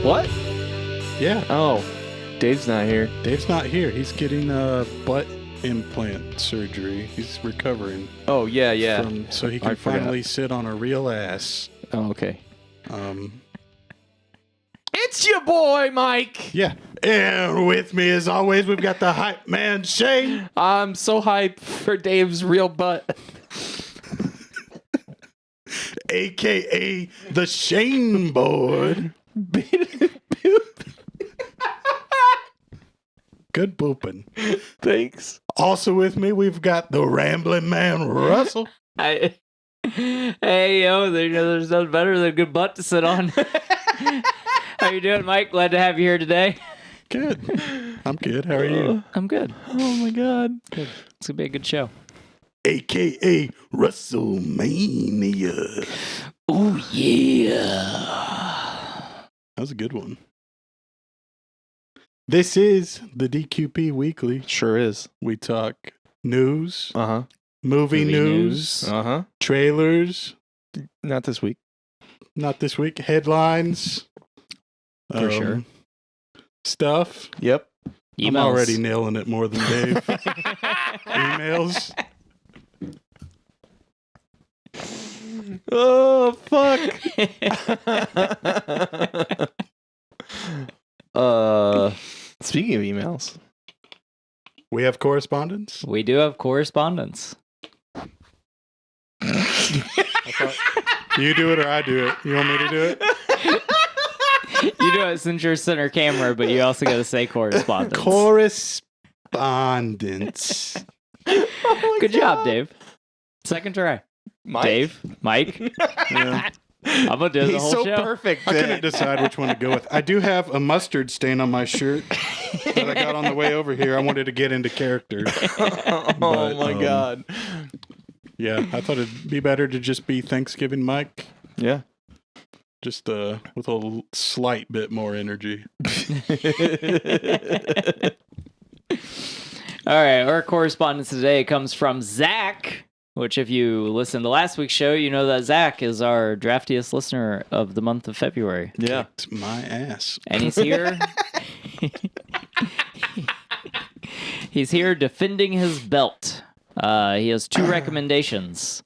What? Yeah. Oh, Dave's not here. Dave's not here. He's getting butt implant surgery. He's recovering. Oh, yeah. So he can finally sit on a real ass. Oh, okay. It's your boy, Mike. Yeah. And with me, as always, we've got the hype man, Shane. I'm so hyped for Dave's real butt. A.K.A. the Shane Board. Good booping. Thanks. Also with me, we've got the rambling man, Russell. Hey, yo, there's nothing better than a good butt to sit on. How you doing, Mike? Glad to have you here today. Good. I'm good. How are you? I'm good. Oh, my God. Good. It's going to be a good show. A.K.A. WrestleMania. Oh, yeah. That was a good one. This is the DQP Weekly. Sure is. We talk news, Uh-huh. movie news, Uh-huh. trailers. Not this week. Not this week. Headlines. For sure. Stuff. Yep. Emails. I'm already nailing it more than Dave. Emails. Oh, fuck. Speaking of emails. We have correspondence. We do have correspondence. You do it or I do it? You want me to do it? You do it since you're center camera, but you also got to say correspondence. Correspondence. Good job, Dave. Second try. Mike? Dave, Mike. Yeah. I'm going to do the He's whole so show. perfect. I couldn't decide which one to go with. I do have a mustard stain on my shirt that I got on the way over here. I wanted to get into character. Oh, But, my God. Yeah, I thought it'd be better to just be Thanksgiving Mike. Yeah. Just with a slight bit more energy. All right, our correspondence today comes from Zach, which if you listened to last week's show, you know that Zach is our draftiest listener of the month of February. Yeah. Kicked my ass. And he's here. He's here defending his belt. He has two recommendations.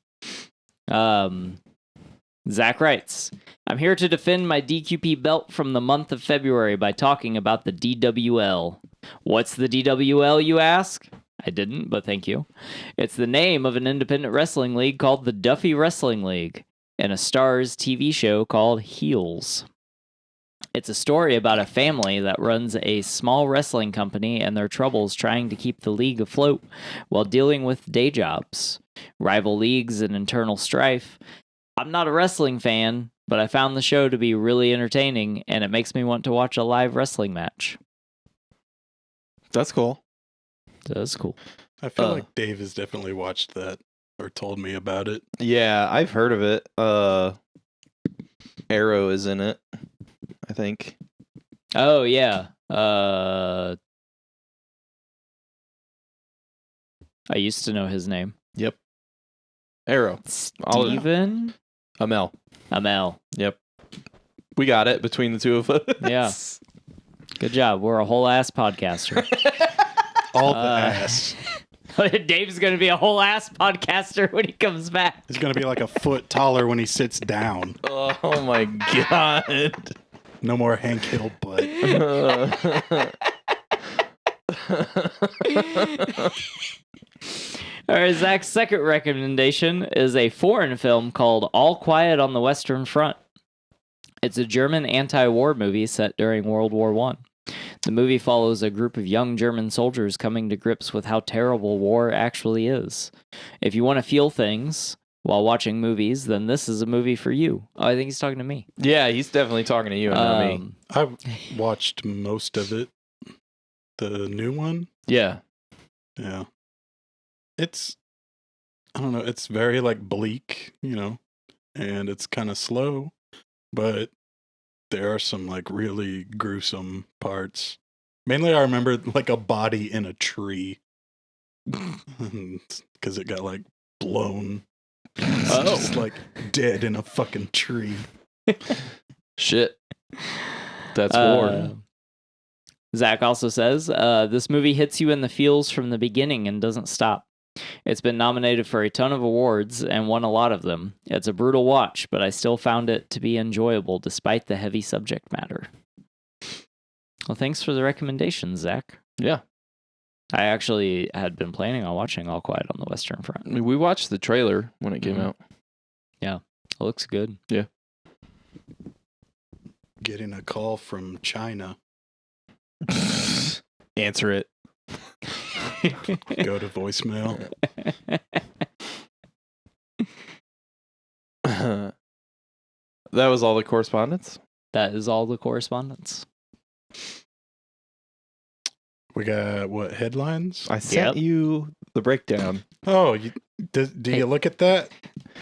Zach writes, I'm here to defend my DQP belt from the month of February by talking about the DWL. What's the DWL, you ask? I didn't, but thank you. It's the name of an independent wrestling league called the Duffy Wrestling League and a Starz TV show called Heels. It's a story about a family that runs a small wrestling company and their troubles trying to keep the league afloat while dealing with day jobs, rival leagues, and internal strife. I'm not a wrestling fan, but I found the show to be really entertaining, and it makes me want to watch a live wrestling match. That's cool. That's cool. I feel like Dave has definitely watched that or told me about it. Yeah, I've heard of it. Arrow is in it, I think. Oh, yeah. I used to know his name. Yep. Arrow. Steven? Amel. Yep. We got it between the two of us. Yeah. Good job. We're a whole ass podcaster. All the ass. Dave's going to be a whole ass podcaster when he comes back. He's going to be like a foot taller when he sits down. Oh my God. No more Hank Hill butt. All right, Zach's second recommendation is a foreign film called All Quiet on the Western Front. It's a German anti-war movie set during World War I. The movie follows a group of young German soldiers coming to grips with how terrible war actually is. If you want to feel things while watching movies, then this is a movie for you. Oh, I think he's talking to me. Yeah, he's definitely talking to you and not me. I've watched most of it. The new one? Yeah. Yeah. It's, I don't know, it's very like bleak, you know, and it's kind of slow, but there are some like really gruesome parts. Mainly I remember like a body in a tree because it got like blown. Oh. Just like dead in a fucking tree. Shit. That's war. Zach also says, this movie hits you in the feels from the beginning and doesn't stop. It's been nominated for a ton of awards and won a lot of them. It's a brutal watch, but I still found it to be enjoyable despite the heavy subject matter. Well, thanks for the recommendation, Zach. Yeah. I actually had been planning on watching All Quiet on the Western Front. I mean, we watched the trailer when it came out. Yeah, it looks good. Yeah. Getting a call from China. Answer it. Go to voicemail. That was all the correspondence? That is all the correspondence. We got, what, headlines? I sent you the breakdown. Oh, do you look at that?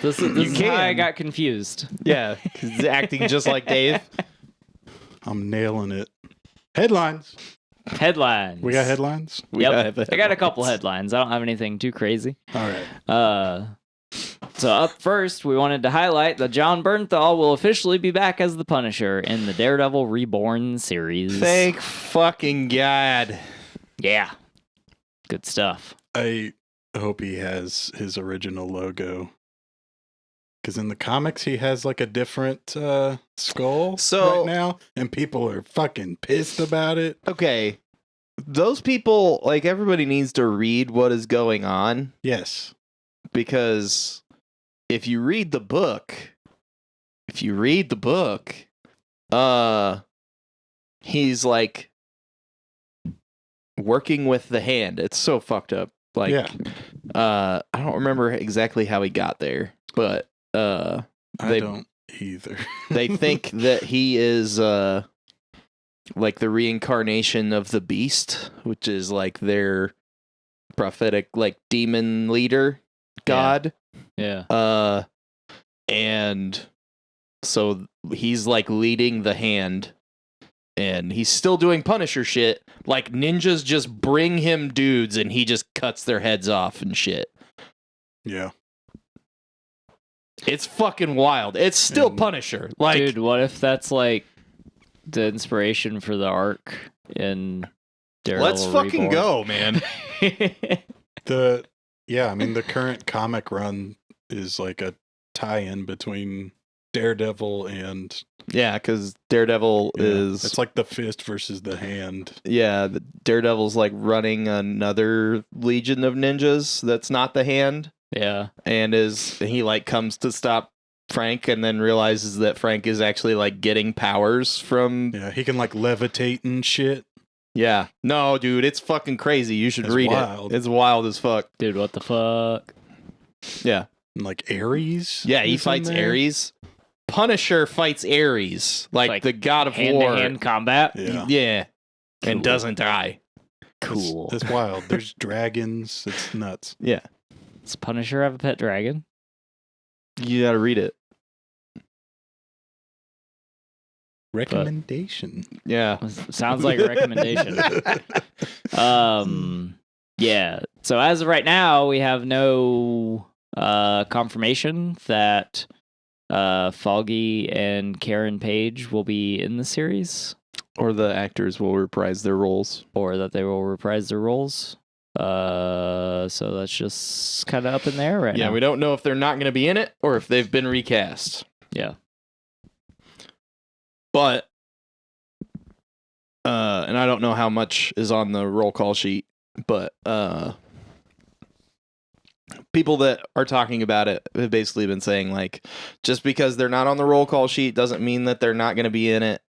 This You is how I can. got confused. Yeah, because he's acting just like Dave. I'm nailing it. Headlines. Headlines. We got headlines? Yep. I got a couple headlines. I don't have anything too crazy. All right. So up first, we wanted to highlight that John Bernthal will officially be back as the Punisher in the Daredevil Reborn series. Thank fucking God. Yeah. Good stuff. I hope he has his original logo. Because in the comics, he has like a different skull So- right now, and people are fucking pissed about it. Okay. Those people, like, everybody needs to read what is going on, Yes. because if you read the book, he's like working with the hand. It's so fucked up. Like, Yeah. I don't remember exactly how he got there, but I they- don't either. they think that he is like the reincarnation of the beast, which is like their prophetic, like, demon leader god. Yeah. And so he's like leading the hand, and he's still doing Punisher shit. Like, ninjas just bring him dudes and he just cuts their heads off and shit. Yeah. It's fucking wild. It's still And- Punisher. Like, Dude, what if that's like the inspiration for the arc in Daredevil let's fucking Reborn? go, man. The current comic run is like a tie-in between Daredevil and Yeah, because Daredevil is... it's like the fist versus the hand. Yeah, the Daredevil's like running another legion of ninjas that's not the hand, Yeah. and he like comes to stop Frank and then realizes that Frank is actually like getting powers from... Yeah, he can like levitate and shit. Yeah. No, dude, it's fucking crazy. You should It's read wild. it. It's wild as fuck. Dude, what the fuck? Yeah. And like Ares. Yeah, he is in fights there. Ares. Punisher fights Ares, like the god of war. Hand-to-hand combat? Yeah. Yeah. Cool. And doesn't die. Cool. It's wild. There's dragons. It's nuts. Yeah. Does Punisher have a pet dragon? You gotta read it. Recommendation. Yeah. Sounds like a recommendation. Yeah. So as of right now, we have no confirmation that Foggy and Karen Page will be in the series, Or the actors will reprise their roles. or that they will reprise their roles. So that's just kind of up in the air right Yeah, now. we don't know if they're not going to be in it or if they've been recast. Yeah. But, and I don't know how much is on the roll call sheet, but people that are talking about it have basically been saying, like, just because they're not on the roll call sheet doesn't mean that they're not going to be in it.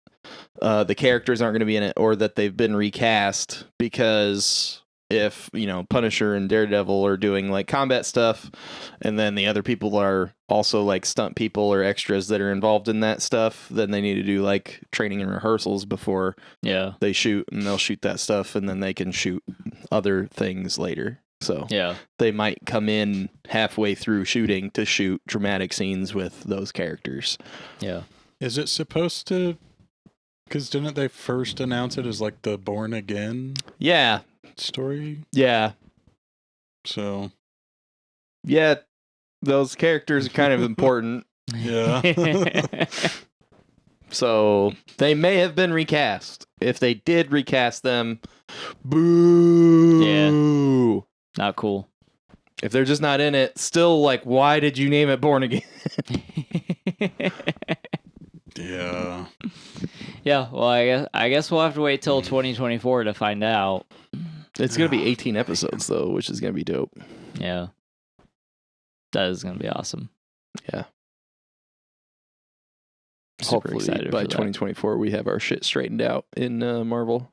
The characters aren't going to be in it, or that they've been recast, because if, Punisher and Daredevil are doing like combat stuff, and then the other people are also like stunt people or extras that are involved in that stuff, then they need to do like training and rehearsals before Yeah. they shoot, and they'll shoot that stuff, and then they can shoot other things later. So Yeah. they might come in halfway through shooting to shoot dramatic scenes with those characters. Yeah. Is it supposed to? Because didn't they first announce it as like the Born Again Yeah. story? Yeah. So Yeah. Those characters are kind of important. yeah. So they may have been recast. If they did recast them, boo. Not cool. If they're just not in it, still like, why did you name it Born Again? Yeah. Yeah, well, I guess we'll have to wait till 2024 to find out. It's going to be 18 episodes, though, which is going to be dope. Yeah. That is going to be awesome. Yeah. Super Hopefully, excited by for that. 2024, we have our shit straightened out in Marvel.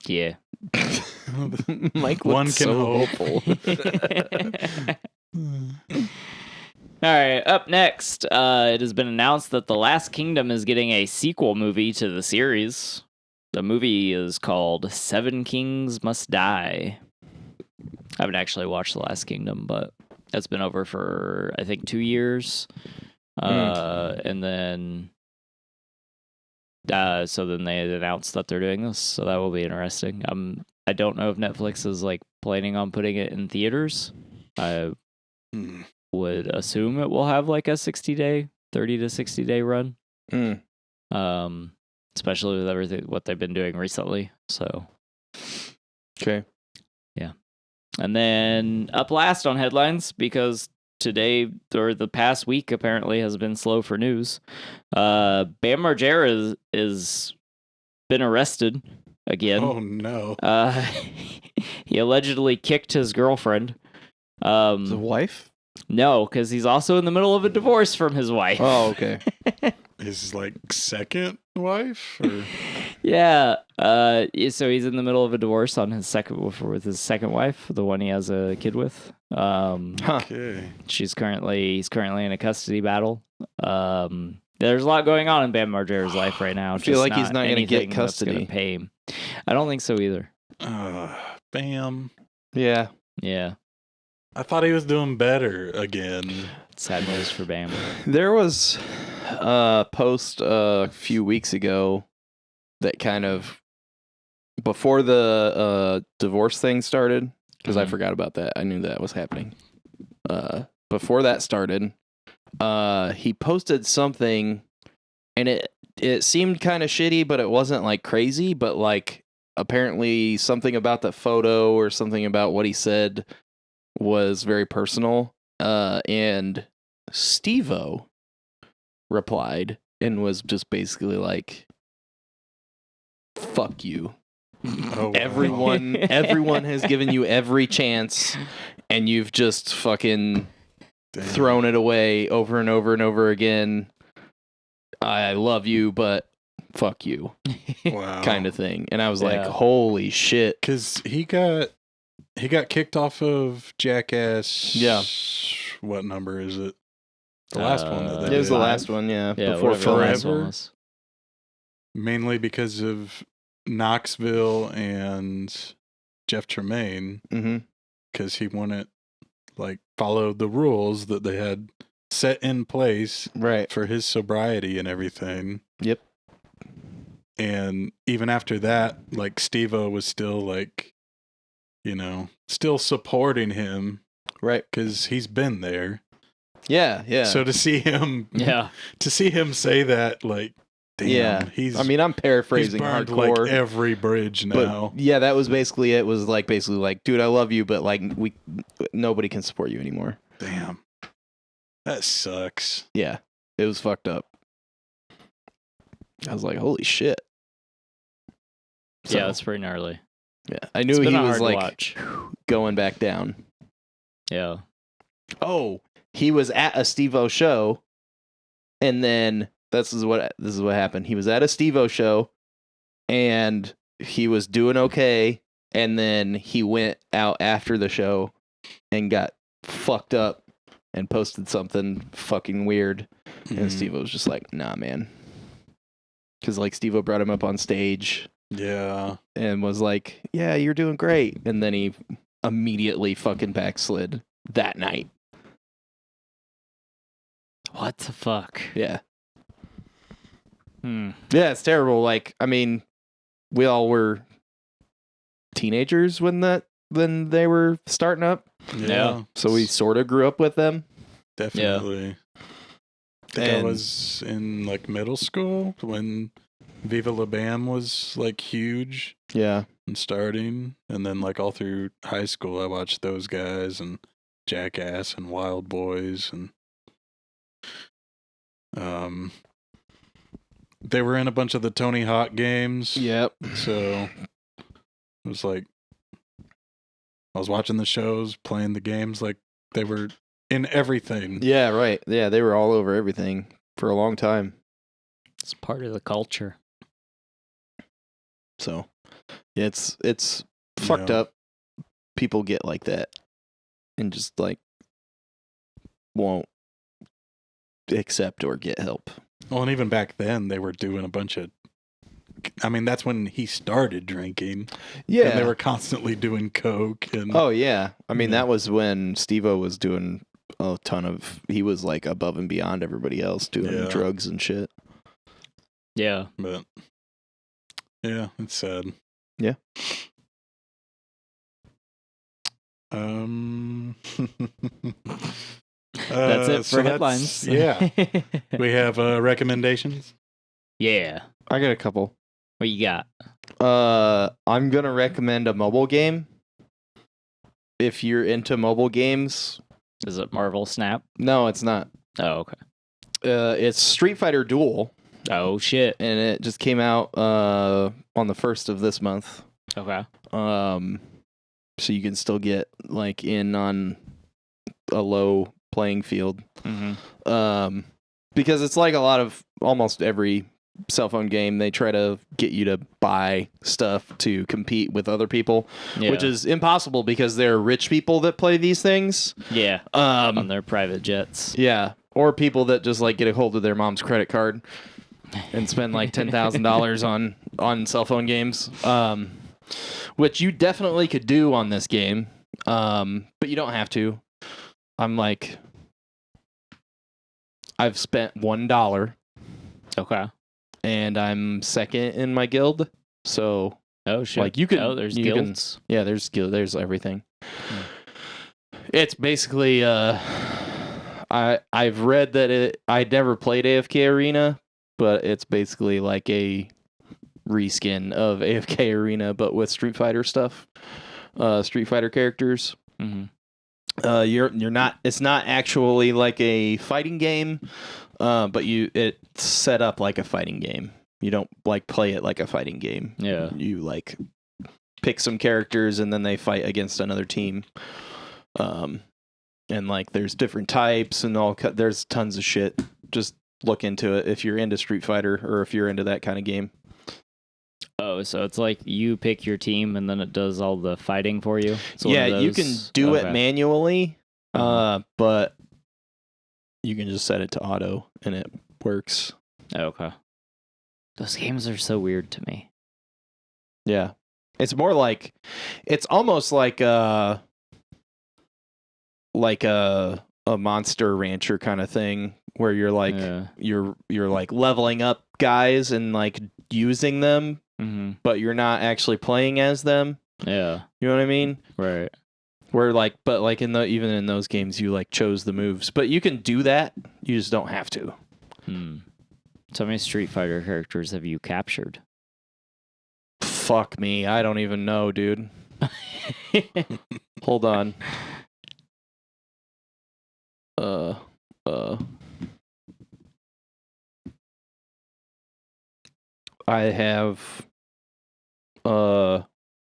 Yeah. Mike One looks can so hope. hopeful. All right, up next, it has been announced that The Last Kingdom is getting a sequel movie to the series. The movie is called Seven Kings Must Die. I haven't actually watched The Last Kingdom, but it's been over for, I think, 2 years. And then... so then they announced that they're doing this, so that will be interesting. I don't know if Netflix is like planning on putting it in theaters. I would assume it will have like a 30 to 60 day run. Especially with everything what they've been doing recently. So Okay. yeah. And then up last on headlines, because today or the past week apparently has been slow for news. Bam Margera is been arrested again. Oh no. He allegedly kicked his girlfriend. The wife? No, because he's also in the middle of a divorce from his wife. Oh, okay. His like second wife? Or... Yeah. So he's in the middle of a divorce on his with his second wife, the one he has a kid with. Okay. He's currently in a custody battle. There's a lot going on in Bam Margera's life right now. I feel like he's not going to get anything that's custody. gonna pay him. I don't think so either. Bam. Yeah. Yeah. I thought he was doing better again. Sad news for Bam. There was a post a few weeks ago that kind of, before the divorce thing started, because I forgot about that. I knew that was happening. Before that started, he posted something, and it seemed kind of shitty, but it wasn't like crazy, but like apparently something about the photo or something about what he said was very personal. And Steve-O replied and was just basically like, fuck you. Oh, wow. Everyone has given you every chance, and you've just fucking thrown it away over and over and over again. I love you, but fuck you. Wow. Kind of thing. And I was like, holy shit. Because he got kicked off of Jackass. Yeah. What number is it? The last one that they It did. was the last one, yeah. Yeah, Before whatever the last one Forever. was. Mainly because of Knoxville and Jeff Tremaine. Mm-hmm. Because he wouldn't follow the rules that they had set in place Right. for his sobriety and everything. Yep. And even after that, Steve-O was still still supporting him. Right. Because he's been there. Yeah, yeah. So to see him say that, damn, yeah. I'm paraphrasing he's burned hardcore. Every bridge now. But yeah, that was basically it. Was basically like, dude, I love you, but nobody can support you anymore. Damn. That sucks. Yeah, it was fucked up. I was like, holy shit. So, Yeah, that's pretty gnarly. Yeah, I knew he was watch. going back down. Yeah. Oh, he was at a Steve-O show, and then this is what happened. He was at a Steve-O show, and he was doing okay, and then he went out after the show and got fucked up and posted something fucking weird, and Steve-O was just like, nah, man. Because Steve-O brought him up on stage. Yeah. And was like, yeah, you're doing great. And then he immediately fucking backslid that night. What the fuck? Yeah. Hmm. Yeah, it's terrible. We all were teenagers when they were starting up. Yeah. So we sort of grew up with them. Definitely. think I And- was in like middle school when Viva La Bam was like huge Yeah. and starting, and then like all through high school I watched those guys and Jackass and Wild Boys, and they were in a bunch of the Tony Hawk games. Yep. So it was like I was watching the shows, playing the games, like they were in everything. Yeah, right. Yeah, they were all over everything for a long time. It's part of the culture. So, yeah, it's fucked Yeah. up. People get like that and just like won't accept or get help. Well, and even back then they were doing a bunch of. I mean, that's when he started drinking. Yeah. And they were constantly doing coke and. Oh yeah. I mean, Yeah. that was when Steve-O was doing a ton of. He was like above and beyond everybody else doing Yeah. drugs and shit. Yeah. But yeah, it's sad. Yeah. That's it so for headlines. Yeah, we have recommendations. Yeah. I got a couple. What you got? I'm gonna recommend a mobile game. If you're into mobile games, Is it Marvel Snap? no, it's not. Oh, okay. It's Street Fighter Duel, Oh, shit. and it just came out on the 1st of this month. Okay. So you can still get like in on a low playing field. Mm-hmm. Because it's like a lot of almost every cell phone game, they try to get you to buy stuff to compete with other people, Yeah. which is impossible because they're rich people that play these things. Yeah. On their private jets. Yeah, or people that just like get a hold of their mom's credit card and spend like $10,000 on cell phone games, which you definitely could do on this game, but you don't have to. I've spent $1 Okay. and I'm second in my guild, so Oh, shit. like you could. Oh, there's you can- guilds. yeah, there's there's everything. It's basically I've read that I never played AFK Arena, but it's basically like a reskin of AFK Arena but with Street Fighter stuff. Street Fighter characters. Mm-hmm. You're not, it's not actually like a fighting game, but it's set up like a fighting game. You don't like play it like a fighting game. Yeah. You like pick some characters and then they fight against another team. And like there's different types and there's tons of shit. Just look into it if you're into Street Fighter or if you're into that kind of game. Oh, so it's like you pick your team and then it does all the fighting for you? It's one Yeah, of you can those- do okay. it manually, but you can just set it to auto and it works. Okay. Those games are so weird to me. Yeah. It's more like, it's almost like a Monster Rancher kind of thing where you're like, Yeah. you're like leveling up guys and like using them, Mm-hmm. but you're not actually playing as them. Yeah. You know what I mean? Right. Where like, but like even in those games, you like chose the moves, but you can do that. You just don't have to. Hmm. So how many Street Fighter characters have you captured? Fuck me. I don't even know, dude. Hold on. I have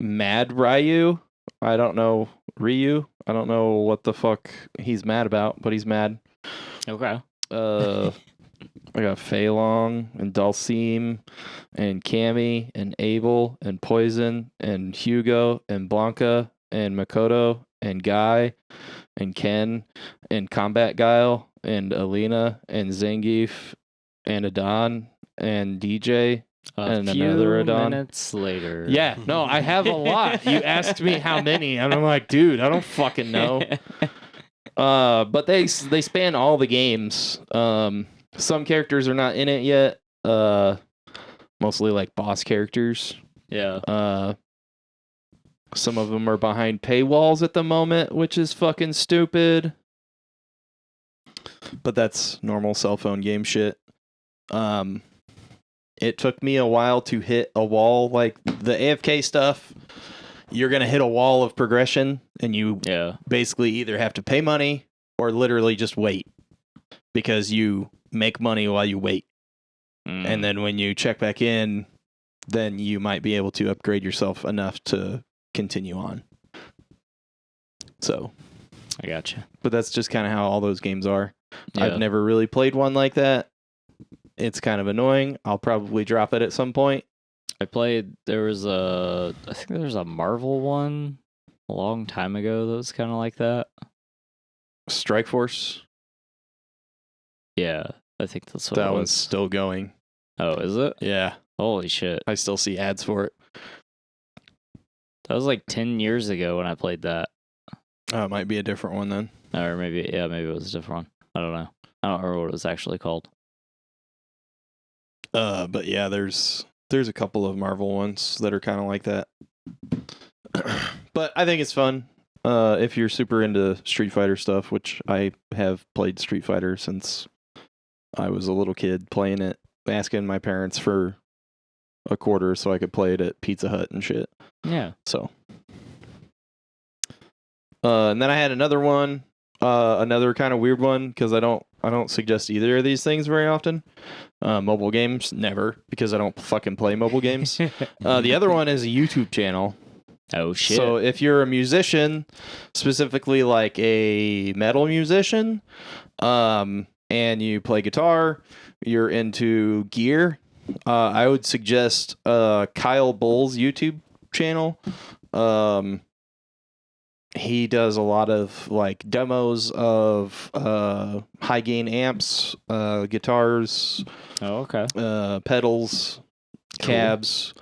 Mad Ryu. I don't know Ryu. I don't know what the fuck he's mad about, but he's mad. Okay. I got Fei Long and Dulcime and Cammy and Abel and Poison and Hugo and Blanca and Makoto and Guy and Ken and Combat Guile and Alina and Zangief and Adon and DJ. And A few another Adon. minutes later. Yeah, no, I have a lot. You asked me how many, and I'm like, dude, I don't fucking know. But they span all the games. Some characters are not in it yet. Mostly like boss characters. Yeah. Some of them are behind paywalls at the moment, which is fucking stupid. but that's normal cell phone game shit. It took me a while to hit a wall. Like the AFK stuff, you're going to hit a wall of progression, and you basically either have to pay money or literally just wait, because you make money while you wait. And then when you check back in, then you might be able to upgrade yourself enough to continue on. So I gotcha. But that's just kind of how all those games are. Yeah. I've never really played one like that. It's kind of annoying. I'll probably drop it at some point. I think there was a Marvel one a long time ago that was kind of like that. Strike Force. Yeah, I think that's what That it one's was. still going. Oh, is it? Yeah. Holy shit. I still see ads for it. That was like 10 years ago when I played that. Oh, it might be a different one then. Or maybe it was a different one. I don't know. I don't remember what it was actually called. But yeah, there's a couple of Marvel ones that are kind of like that. But I think it's fun. If you're super into Street Fighter stuff, which I have played Street Fighter since I was a little kid playing it, asking my parents for a quarter so I could play it at Pizza Hut and shit. Yeah. So, and then I had another one, another kind of weird one, because I don't suggest either of these things very often. Mobile games, never, because I don't fucking play mobile games. The other one is a YouTube channel. Oh shit. So if you're a musician, specifically like a metal musician, and you play guitar, you're into gear, I would suggest Kyle Bull's YouTube channel. He does a lot of like demos of high gain amps, guitars, pedals, cabs.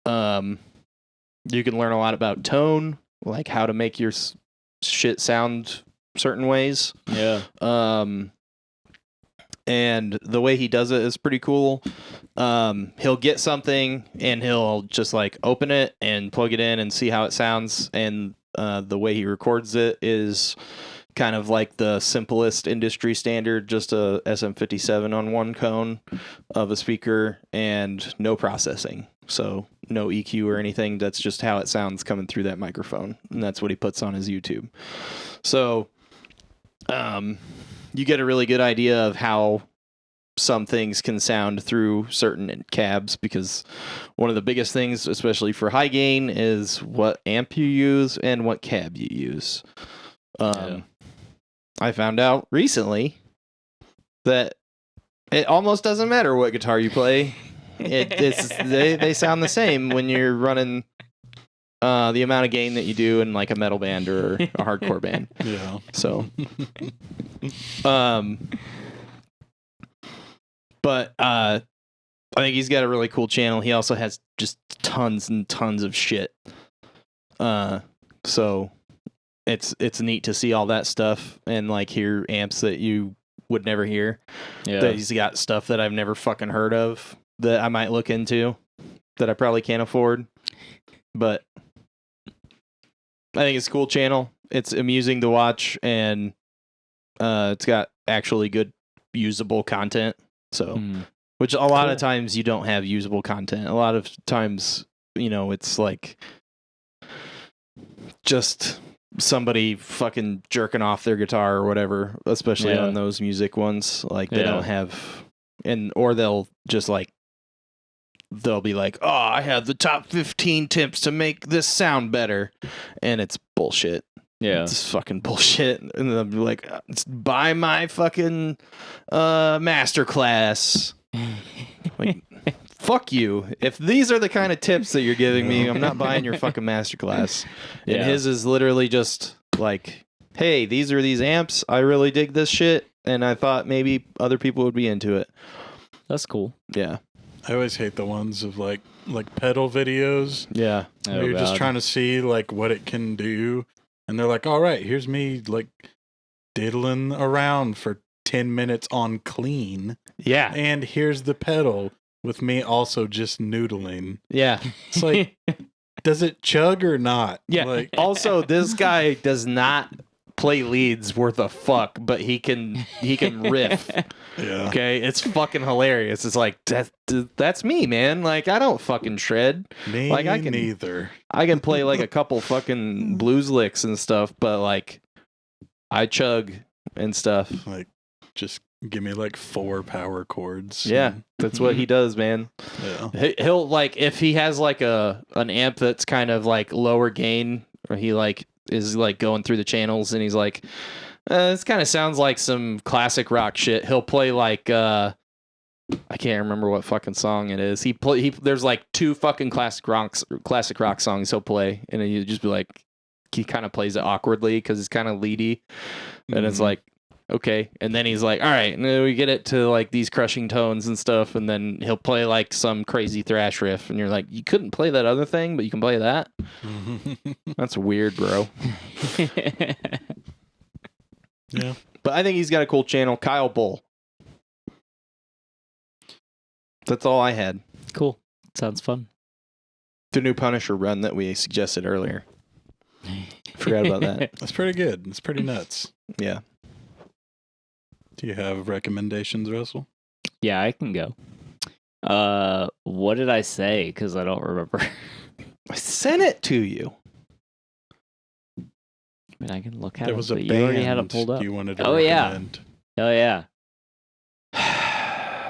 You can learn a lot about tone, like how to make your shit sound certain ways. Yeah. And the way he does it is pretty cool. He'll get something and he'll just like open it and plug it in and see how it sounds. And the way he records it is kind of like the simplest industry standard, just a SM57 on one cone of a speaker and no processing. So no EQ or anything. That's just how it sounds coming through that microphone. And that's what he puts on his YouTube. So you get a really good idea of how some things can sound through certain cabs, because one of the biggest things, especially for high gain, is what amp you use and what cab you use. I found out recently that it almost doesn't matter what guitar you play. They sound the same when you're running the amount of gain that you do in like a metal band or a hardcore band. Yeah. So, but I think he's got a really cool channel. He also has just tons and tons of shit. So it's neat to see all that stuff and like hear amps that you would never hear. Yeah. That he's got stuff that I've never fucking heard of that I might look into that I probably can't afford. But I think it's a cool channel. It's amusing to watch, and it's got actually good usable content. So, which a lot of times you don't have usable content. A lot of times, it's like just somebody fucking jerking off their guitar or whatever, especially on those music ones. Like they don't have, or they'll just like, they'll be like, oh, I have the top 15 tips to make this sound better. And it's bullshit. Yeah. It's fucking bullshit. And they'll be like, buy my fucking masterclass. Like, fuck you. If these are the kind of tips that you're giving me, I'm not buying your fucking masterclass. And his is literally just like, hey, these are these amps. I really dig this shit. And I thought maybe other people would be into it. That's cool. Yeah. I always hate the ones of like pedal videos. Yeah. Where you're just trying to see like what it can do. And they're like, all right, here's me like diddling around for 10 minutes on clean. Yeah. And here's the pedal with me also just noodling. Yeah. It's like, does it chug or not? Yeah. Like, also, this guy does not play leads worth a fuck, but he can riff. Yeah. Okay, it's fucking hilarious. It's like that's me, man. Like I don't fucking shred. Me Like I can neither. I can play like a couple fucking blues licks and stuff, but like I chug and stuff. Like, just give me like 4 power chords. Yeah, that's what he does, man. Yeah. He'll like if he has like an amp that's kind of like lower gain, or he like is like going through the channels and he's like, this kind of sounds like some classic rock shit. He'll play like I can't remember what fucking song it is. There's like 2 fucking classic rock songs he'll play, and you just be like, he kind of plays it awkwardly because it's kind of leady, and it's like, okay, and then he's like, all right, and then we get it to like these crushing tones and stuff, and then he'll play like some crazy thrash riff, and you're like, you couldn't play that other thing, but you can play that. That's weird, bro. Yeah. But I think he's got a cool channel. Kyle Bull. That's all I had. Cool. Sounds fun. The new Punisher run that we suggested earlier. Forgot about that. That's pretty good. It's pretty nuts. Yeah. Do you have recommendations, Russell? Yeah, I can go. What did I say? Because I don't remember. I sent it to you. I mean, I can look at There it, was a but band you already had it pulled up. you wanted to Oh, yeah. recommend. Oh, yeah.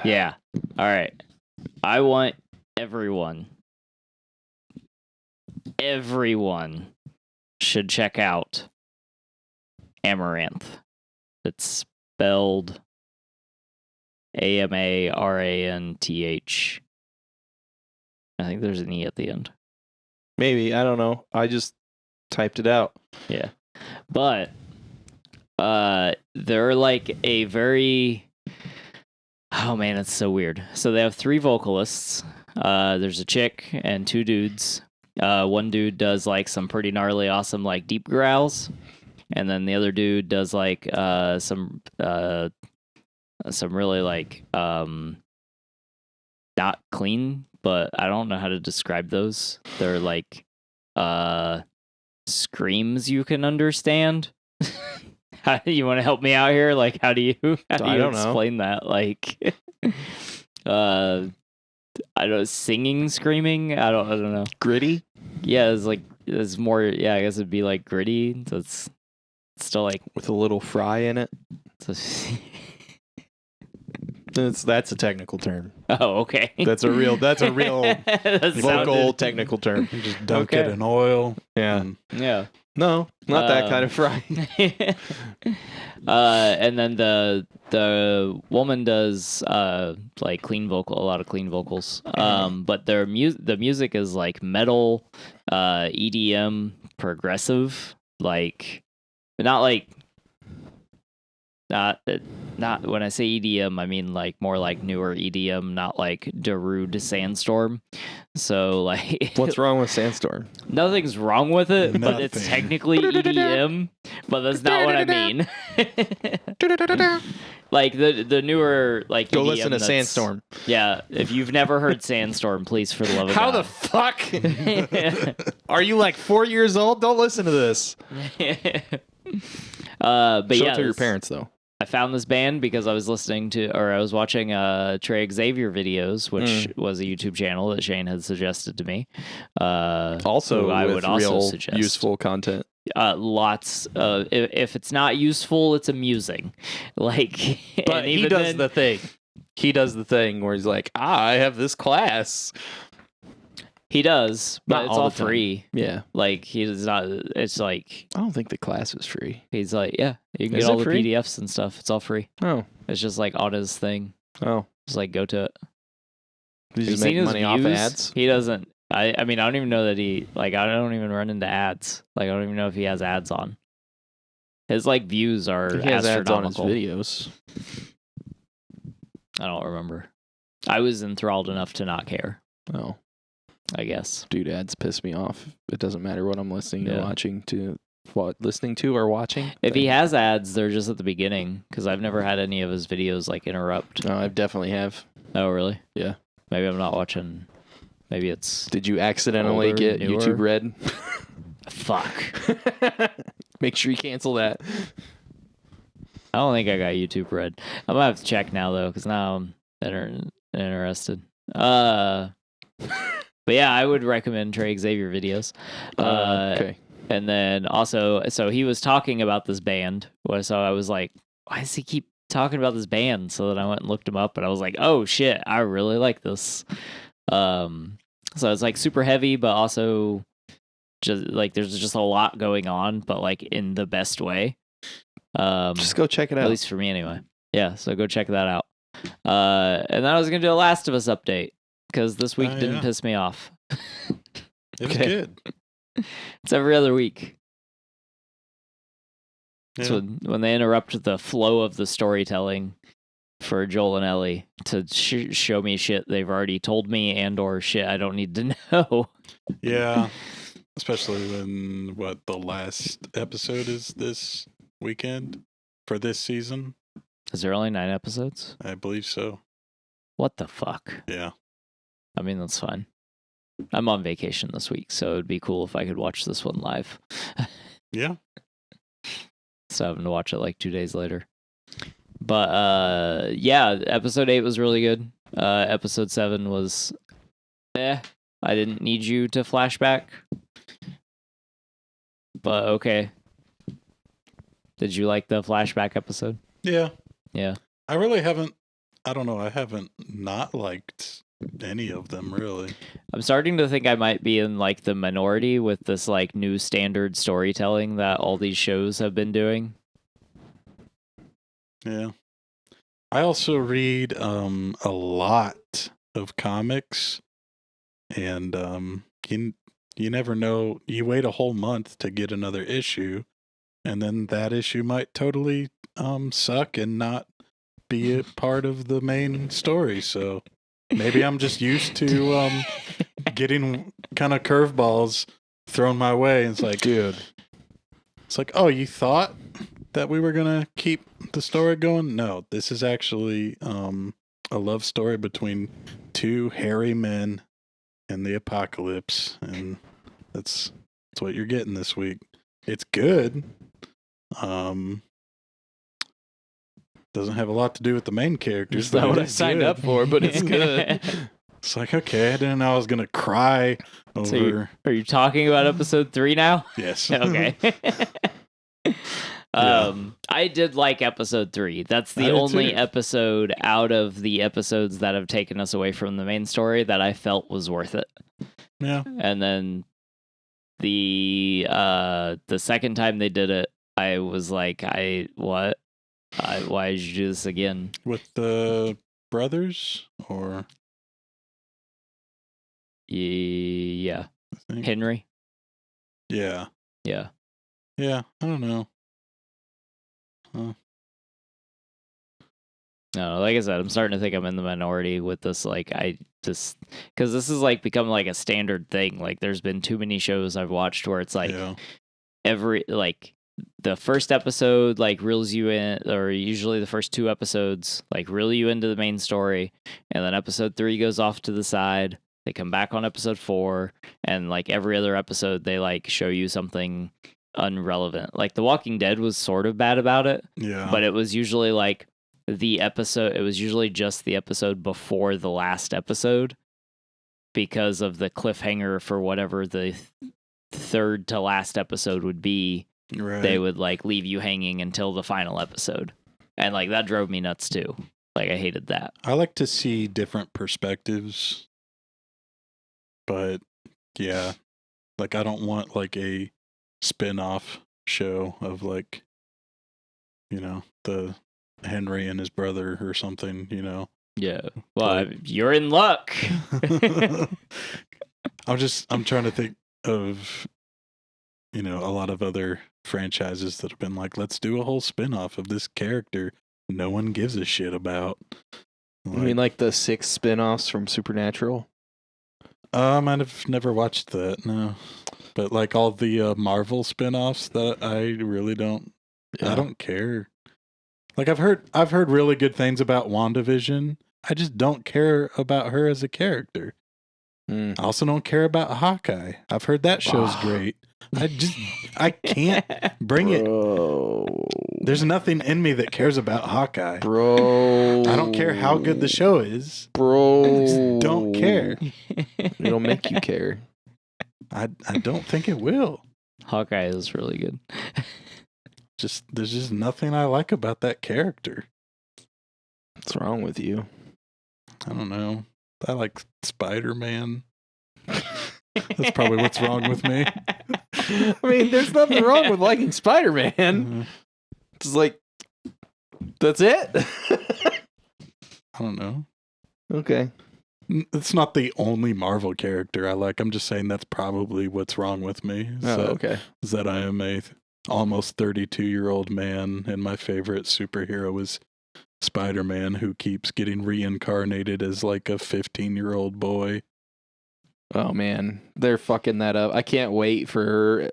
Yeah. All right. I want everyone should check out Amaranth. It's spelled Amaranth. I think there's an E at the end. Maybe. I don't know. I just typed it out. Yeah. But they're like a very... Oh, man, it's so weird. So they have 3 vocalists. There's a chick and 2 dudes. One dude does like some pretty gnarly, awesome like deep growls, and then the other dude does like some really like not clean, but I don't know how to describe those. They're like screams you can understand. How do you want to help me out here? Like, how do you explain that? Like, I don't know, singing, screaming. I don't know. Gritty? Yeah, it's more. Yeah, I guess it'd be like gritty. So it's still like With a little fry in it. That's a technical term. Oh, okay. That's a real That vocal sounded- technical term. You just dunk Okay. it in oil. Yeah. and Yeah. No, not that kind of fry. And then the woman does like a lot of clean vocals. But the music is like metal, EDM, progressive, like not when I say EDM, I mean like more like newer EDM, not like Darude Sandstorm. So like, What's wrong with Sandstorm? nothing's wrong with it, but it's Nothing. technically EDM, but that's not what I mean. Like the newer like Go EDM listen to that's- Sandstorm. Yeah, if you've never heard Sandstorm, please for the love of How God. the fuck? Are you like 4 years old? Don't listen to this. But Show yeah, it to your this- parents though. I found this band because I was I was watching Trey Xavier videos, which was a YouTube channel that Shane had suggested to me. Also, who I with would also real suggest. useful content. Lots of, if it's not useful, it's amusing. Like, But and he even does then- the thing. He does the thing where he's like, I have this class. He does, but Not it's all all the time. free. Yeah. Like, he does not. It's like I don't think the class is free. he's like, yeah, you can Is get all it the free? PDFs and stuff. It's all free. Oh. It's just like on his thing. Oh. Just like go to it. He's Have just you seen making his money off views? ads. He doesn't. I mean, I don't even know that he like. I don't even run into ads. Like, I don't even know if he has ads on. His like views are He has ads on his astronomical. videos. I don't remember. I was enthralled enough to not care. Oh. I guess. Dude, ads piss me off. It doesn't matter what I'm listening Yeah. or watching to. What listening to or watching? If he has ads, they're just at the beginning because I've never had any of his videos like interrupt. No, I definitely have. Oh, really? Yeah. Maybe I'm not watching. Maybe it's Did you accidentally Older, get newer? YouTube Red? fuck. Make sure you cancel that. I don't think I got YouTube Red. I'm gonna have to check now though, because now I'm interested. But yeah, I would recommend Trey Xavier videos. Okay. And then also, so he was talking about this band. So I was like, why does he keep talking about this band? So then I went and looked him up, and I was like, oh shit, I really like this. So it's like super heavy, but also just like there's just a lot going on, but like in the best way. Just go check it out. At least for me, anyway. Yeah, so go check that out. And then I was gonna do a Last of Us update because this week didn't piss me off. It was good. It's every other week. Yeah. So when they interrupt the flow of the storytelling for Joel and Ellie to show me shit they've already told me and or shit I don't need to know. Yeah, especially when the last episode is this weekend for this season. Is there only 9 episodes? I believe so. What the fuck? Yeah. I mean, that's fine. I'm on vacation this week, so it'd be cool if I could watch this one live. Yeah. So having to watch it like 2 days later. But yeah, episode 8 was really good. Episode 7 was I didn't need you to flashback. But okay. Did you like the flashback episode? Yeah. Yeah. I really haven't, I don't know, I haven't not liked any of them really. I'm starting to think I might be in like the minority with this like new standard storytelling that all these shows have been doing. Yeah. I also read a lot of comics, and you never know. You wait a whole month to get another issue, and then that issue might totally suck and not be a part of the main story. So maybe I'm just used to getting kind of curveballs thrown my way. And it's like, Dude. It's like, oh, you thought that we were gonna keep the story going? No, this is actually a love story between 2 hairy men in the apocalypse, and that's what you're getting this week. It's good. Doesn't have a lot to do with the main characters. It's not what I signed up for, but it's good. It's like, okay, I didn't know I was gonna cry over. So are you talking about episode 3 now? Yes. Okay. I did like episode 3. That's the only episode out of the episodes that have taken us away from the main story that I felt was worth it. Yeah. And then the second time they did it, I was like, why did you do this again? With the brothers or yeah, I think. Henry. Yeah. Yeah. Yeah. I don't know. No, like I said, I'm starting to think I'm in the minority with this. Like, because this is like become like a standard thing. Like, there's been too many shows I've watched where it's like the first episode like reels you in, or usually the first 2 episodes like reel you into the main story, and then episode 3 goes off to the side. They come back on episode 4, and like every other episode, they like show you something unrelevant. Like The Walking Dead was sort of bad about it. Yeah. But it was usually like it was usually just the episode before the last episode because of the cliffhanger for whatever the third to last episode would be. Right. They would like leave you hanging until the final episode. And like that drove me nuts too. Like I hated that. I like to see different perspectives. But yeah, like I don't want like a spin-off show of like, the Henry and his brother or something, Yeah. Well, you're in luck. I'm trying to think of, a lot of other franchises that have been like, let's do a whole spin-off of this character no one gives a shit about. You mean like the 6 spin-offs from Supernatural? I've never watched that, no. But like all the Marvel spin-offs that I really don't, I don't care. Like I've heard really good things about WandaVision. I just don't care about her as a character. I also don't care about Hawkeye. I've heard that show's great. I can't bring it. Bro. There's nothing in me that cares about Hawkeye. Bro. I don't care how good the show is. Bro. I just don't care. It'll make you care. I don't think it will. Hawkeye is really good. There's just nothing I like about that character. What's wrong with you? I don't know. I like Spider-Man. That's probably what's wrong with me. I mean, there's nothing wrong with liking Spider-Man. Mhm. It's like, that's it? I don't know. Okay. It's not the only Marvel character I like. I'm just saying that's probably what's wrong with me. Okay. Is that I am a almost 32-year-old man, and my favorite superhero is Spider-Man, who keeps getting reincarnated as like a 15-year-old boy. Oh, man. They're fucking that up. I can't wait for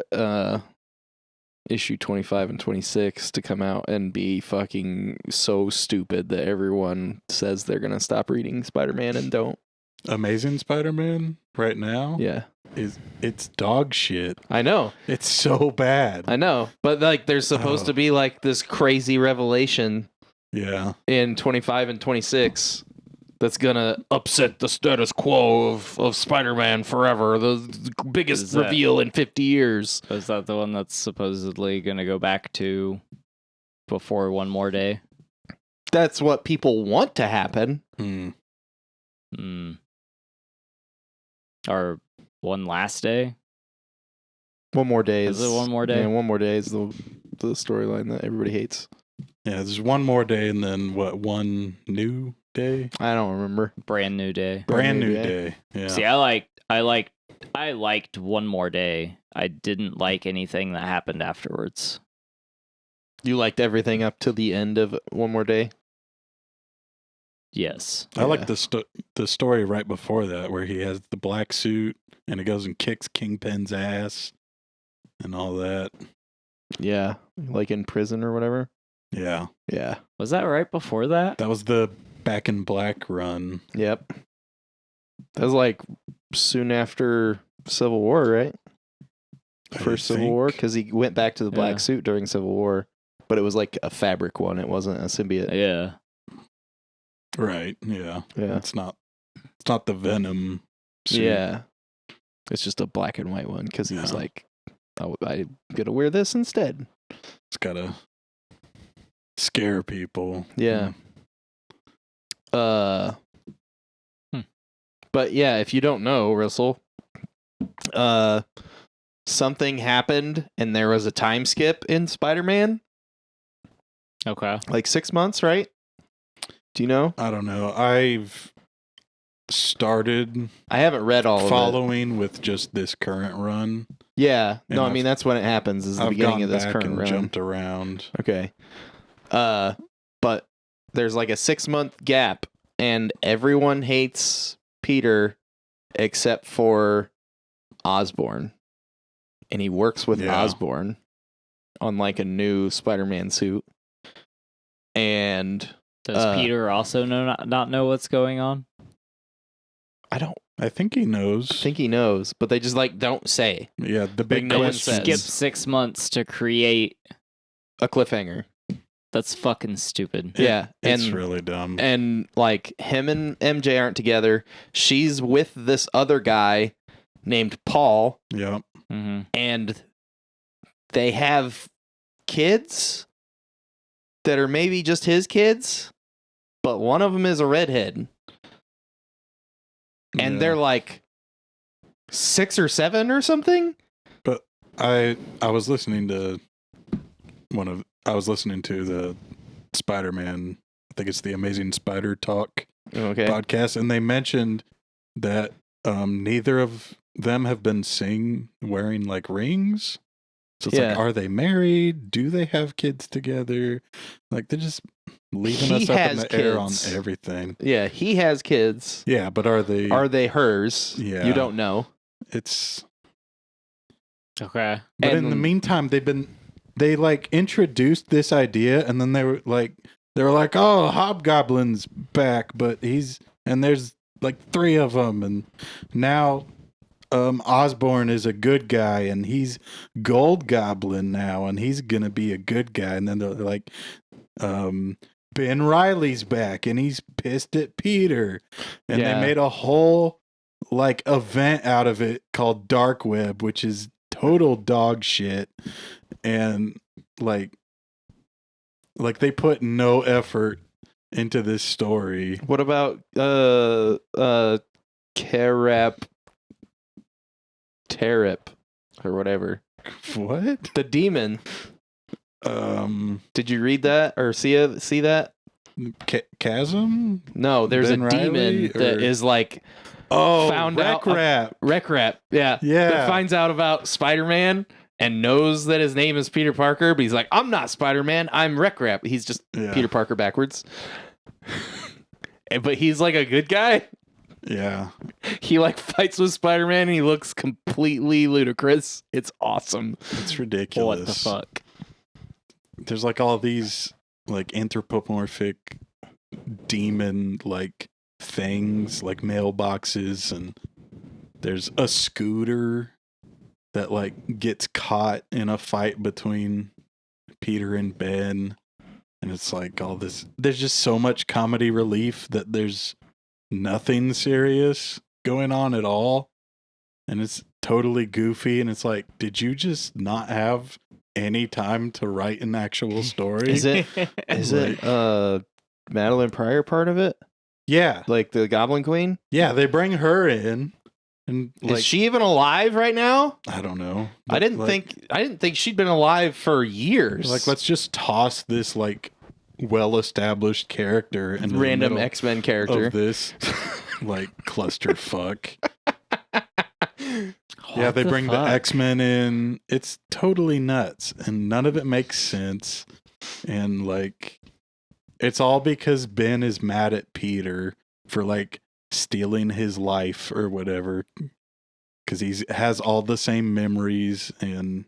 issue 25 and 26 to come out and be fucking so stupid that everyone says they're going to stop reading Spider-Man and don't. Amazing Spider-Man right now Yeah. it's dog shit. I know. It's so bad. I know. But like there's supposed to be like this crazy revelation Yeah. in 25 and 26 that's gonna upset the status quo of Spider-Man forever. The biggest reveal in 50 years. Is that the one that's supposedly going to go back to before One More Day? That's what people want to happen. Or One Last Day? One More Day Is it One More Day? Yeah, One More Day is the storyline that everybody hates. Yeah, there's one more day and then one new day? I don't remember. Brand New Day. Brand new day. Yeah. See, I liked One More Day. I didn't like anything that happened afterwards. You liked everything up to the end of One More Day? Yes. I like the story right before that where he has the black suit and he goes and kicks Kingpin's ass and all that. Yeah. Like in prison or whatever? Yeah. Yeah. Was that right before that? That was the Back in Black run. Yep. That was like soon after Civil War, right? First Civil War? Because he went back to the black suit during Civil War, but it was like a fabric one. It wasn't a symbiote. Yeah. Right. Yeah. Yeah. It's not the Venom suit. Yeah. It's just a black and white one because he was like, I'm going to wear this instead. It's got to scare people. Yeah. But yeah, if you don't know, Russell, something happened and there was a time skip in Spider-Man. Okay. Like 6 months, right? Do you know? I don't know. I've started I haven't read all of it. following with just this current run. Yeah. And No, I mean that's when it happens is the I've beginning gone of this back current and run. jumped around. Okay. But there's like a 6-month gap and everyone hates Peter except for Osborn. And he works with Osborn on like a new Spider-Man suit. And does Peter also not know what's going on? I think he knows. I think he knows, but they just like don't say. Yeah, the big no one question. says. Skip 6 months to create A cliffhanger. That's fucking stupid. Yeah. It's really dumb. And like him and MJ aren't together. She's with this other guy named Paul. Yep. Mm-hmm. And they have kids that are maybe just his kids, but one of them is a redhead. And they're like 6 or 7 or something. But I was listening to the Spider-Man, I think it's the Amazing Spider Talk podcast, and they mentioned that neither of them have been seen wearing like rings. So it's like, are they married? Do they have kids together? Like they're just leaving us up in the air on everything. Yeah, he has kids. Yeah, but are they hers? Yeah. You don't know. It's okay. But in the meantime, they like introduced this idea and then they were like, oh, Hobgoblin's back, but there's like 3 of them, and now Osborn is a good guy and he's Gold Goblin now and he's gonna be a good guy. And then they're like, Ben Riley's back and he's pissed at Peter. And they made a whole like event out of it called Dark Web, which is total dog shit. And like they put no effort into this story. What about Terip or whatever? What? The demon. Did you read that or see that? Chasm? No, there's Ben a demon Riley, that is like found out Wreck Rap. Yeah. Yeah. That finds out about Spider-Man and knows that his name is Peter Parker, but he's like, I'm not Spider-Man, I'm Wreck Rap. He's just Peter Parker backwards. But he's like a good guy. Yeah. He like fights with Spider-Man and he looks completely ludicrous. It's awesome. It's ridiculous. What the fuck? There's like all these like anthropomorphic demon like things like mailboxes, and there's a scooter that like gets caught in a fight between Peter and Ben, and it's like all this, there's just so much comedy relief that there's nothing serious going on at all, and it's totally goofy, and it's like, did you just not have any time to write an actual story? Is it Madeline Pryor part of it? Yeah. Like the Goblin Queen? Yeah, they bring her in, and like, is she even alive right now? I don't know. I didn't think she'd been alive for years. Like, let's just toss this like well-established character and random X-Men character of this like clusterfuck. Yeah, they bring the X-Men in. It's totally nuts, and none of it makes sense. And like, it's all because Ben is mad at Peter for like stealing his life or whatever, because he has all the same memories. And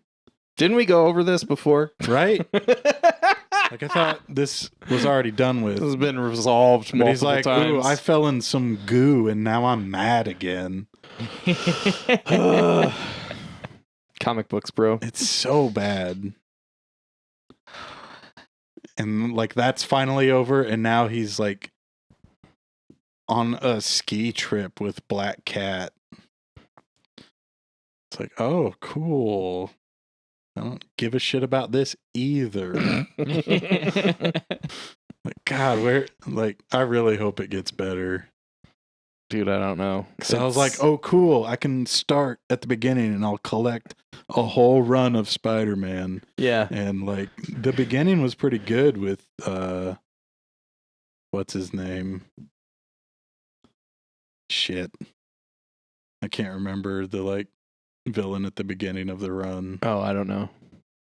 didn't we go over this before? Right? Like, I thought this was already done with. This has been resolved multiple but he's like, times. ooh, I fell in some goo and now I'm mad again. Comic books, bro. It's so bad. And like, that's finally over, and now he's like on a ski trip with Black Cat. It's like, oh, cool. I don't give a shit about this either. Like, God, I really hope it gets better. Dude, I don't know. So I was like, oh, cool. I can start at the beginning and I'll collect a whole run of Spider-Man. Yeah. And like, the beginning was pretty good with, what's his name? Shit. I can't remember the like villain at the beginning of the run. Oh, I don't know.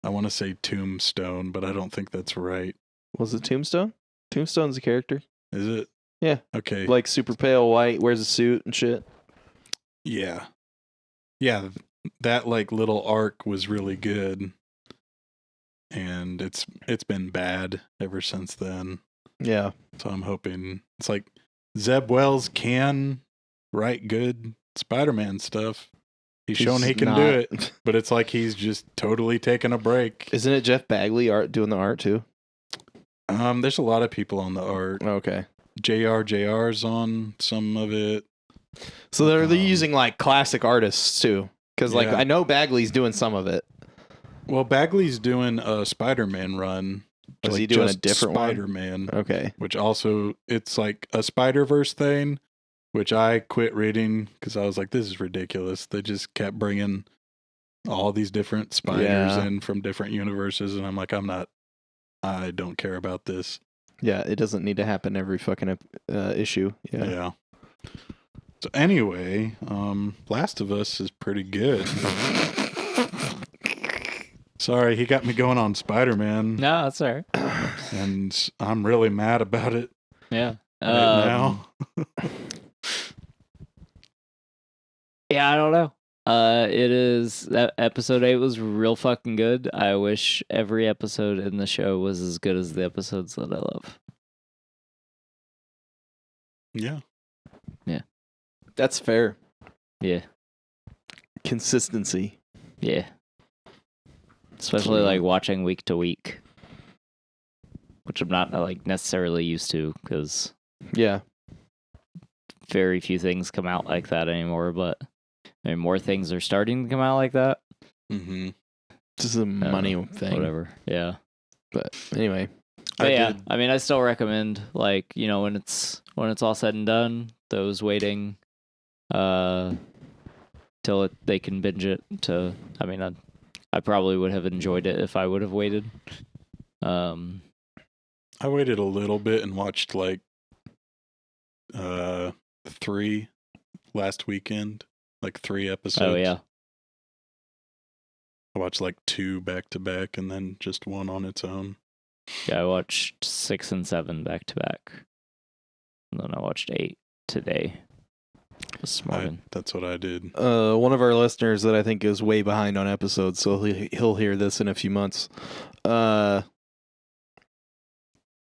I want to say Tombstone, but I don't think that's right. Was it Tombstone? Tombstone's a character. Is it? Yeah. Okay. Like super pale white, wears a suit and shit. Yeah. Yeah, that like little arc was really good. And it's been bad ever since then. Yeah. So I'm hoping it's like Zeb Wells can write good Spider-Man stuff. He's shown he can do it, but it's like he's just totally taking a break. Isn't it Jeff Bagley doing the art too? There's a lot of people on the art. Okay. JR's on some of it. So they're using like classic artists too, because like Yeah. I know Bagley's doing some of it. Well, Bagley's doing a Spider-Man run. Is he doing a different Spider-Man? one? Okay. Which also, it's like a Spider-Verse thing, which I quit reading because I was like, this is ridiculous. They just kept bringing all these different spiders in from different universes, and I'm like, I don't care about this. Yeah, it doesn't need to happen every fucking issue. Yeah. So anyway, Last of Us is pretty good. Sorry, he got me going on Spider-Man. No, that's all right. And I'm really mad about it Yeah. right now. Yeah, I don't know. It is that episode 8 was real fucking good. I wish every episode in the show was as good as the episodes that I love. Yeah. That's fair. Yeah. consistency. Yeah. Especially like watching week to week, which I'm not like necessarily used to because Yeah. very few things come out like that anymore. But I mean, more things are starting to come out like that. Mm-hmm. This is a money thing. Whatever. Yeah. But anyway. But yeah, I mean, I still recommend, like, you know, when it's all said and done, those waiting till they can binge it. I mean, I probably would have enjoyed it if I would have waited. I waited a little bit and watched like 3 last weekend, like 3 episodes. Oh yeah, I watched like 2 back to back and then just 1 on its own. yeah. I watched 6 and 7 back to back, and then I watched 8 today. This morning. That's what I did. One of our listeners that I think is way behind on episodes, so he'll hear this in a few months. My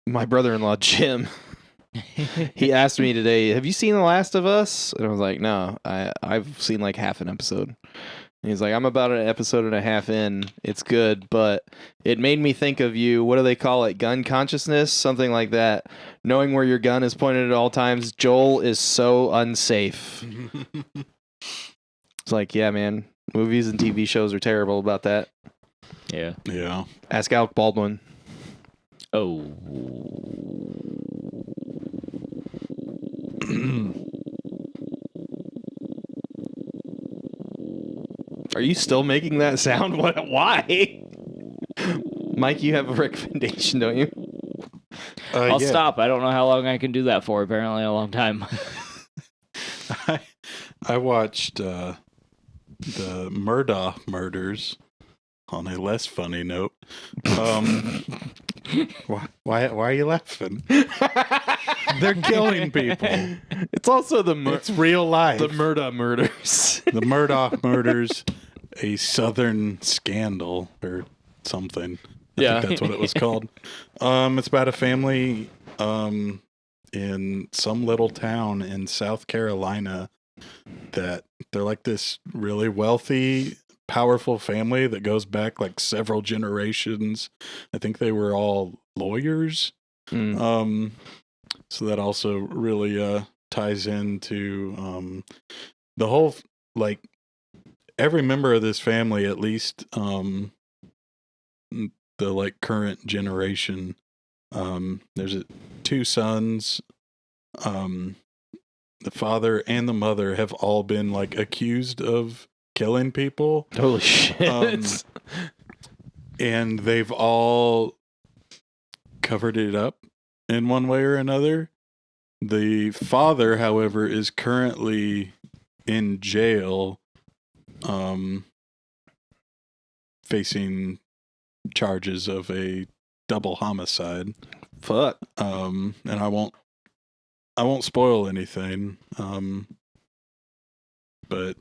brother-in-law Jim, he asked me today, "Have you seen The Last of Us?" And I was like, "No, I've seen like half an episode." And he's like, "I'm about an episode and a half in. It's good, but it made me think of you. What do they call it? Gun consciousness? Something like that. Knowing where your gun is pointed at all times. Joel is so unsafe." It's like, yeah, man. Movies and TV shows are terrible about that. Yeah. Yeah. Ask Alec Baldwin. Oh. Are you still making that sound? What? Why? Mike, you have a recommendation, don't you? I'll stop. I don't know how long I can do that for. Apparently, a long time. I watched the Murdaugh murders. On a less funny note, why are you laughing? They're killing people. It's also it's real life. The murders. The Murdaugh murders, a Southern scandal or something. I think that's what it was called. It's about a family in some little town in South Carolina that they're like this really wealthy, powerful family that goes back like several generations. I think they were all lawyers. So that also really ties into the whole, like, every member of this family, at least the like current generation, there's 2 sons. The father and the mother have all been like accused of killing people. Holy shit. And they've all covered it up in one way or another. The father, however, is currently in jail, facing charges of a double homicide. Fuck. And I won't spoil anything. But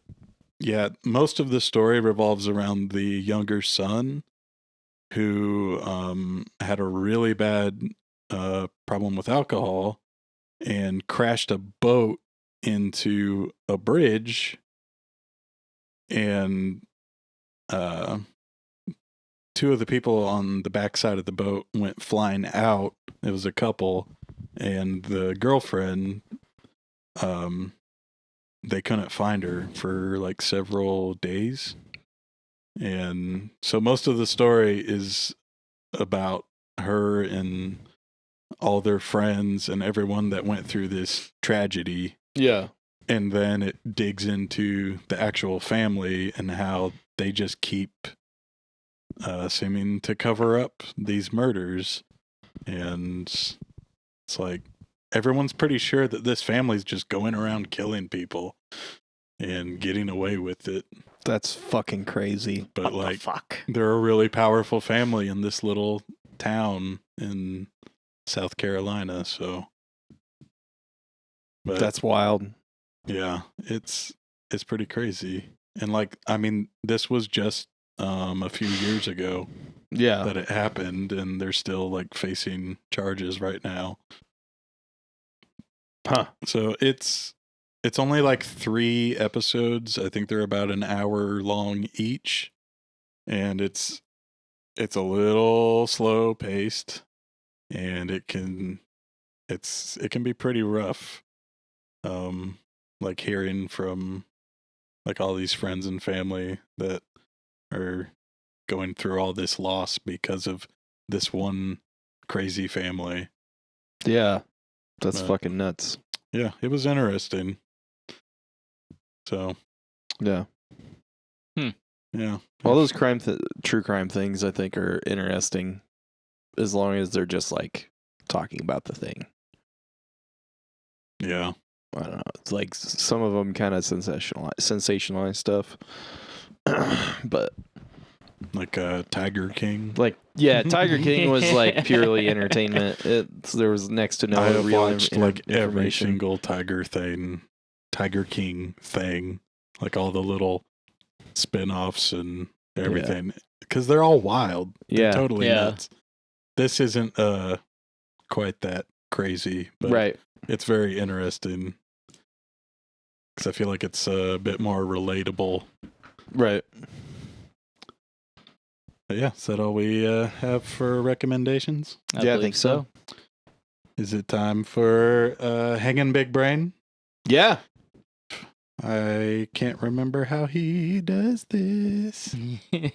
yeah, most of the story revolves around the younger son who had a really bad problem with alcohol and crashed a boat into a bridge, and 2 of the people on the backside of the boat went flying out. It was a couple, and the girlfriend, they couldn't find her for like several days. And so most of the story is about her and all their friends and everyone that went through this tragedy. Yeah. And then it digs into the actual family and how they just keep seeming to cover up these murders. And it's like everyone's pretty sure that this family's just going around killing people and getting away with it. That's fucking crazy. But What like, the fuck? they're a really powerful family in this little town in South Carolina. So, but That's wild. yeah, it's pretty crazy. And like, I mean, this was just a few years ago Yeah. that it happened, and they're still like facing charges right now. Huh. So it's It's only like 3 episodes. I think they're about an hour long each, and it's a little slow paced, and it can be pretty rough. Like hearing from like all these friends and family that are going through all this loss because of this one crazy family. Yeah. That's But- fucking nuts. Yeah, it was interesting. So, Yeah. yeah. All those true crime things, I think, are interesting as long as they're just like talking about the thing. Yeah. I don't know. It's like some of them kind of sensationalize stuff. But Like Tiger King. like, yeah, Tiger King was like purely entertainment. There was next to no I have real watched like every information. single Tiger King thing, like all the little spin-offs and everything, because they're all wild. They're Yeah. totally Yeah. nuts. This isn't quite that crazy, but Right. it's very interesting because I feel like it's a bit more relatable. Right. But yeah, is that all we have for recommendations? I Yeah, I believe think so. Is it time for Hanging Big Brain? Yeah. I can't remember how he does this. He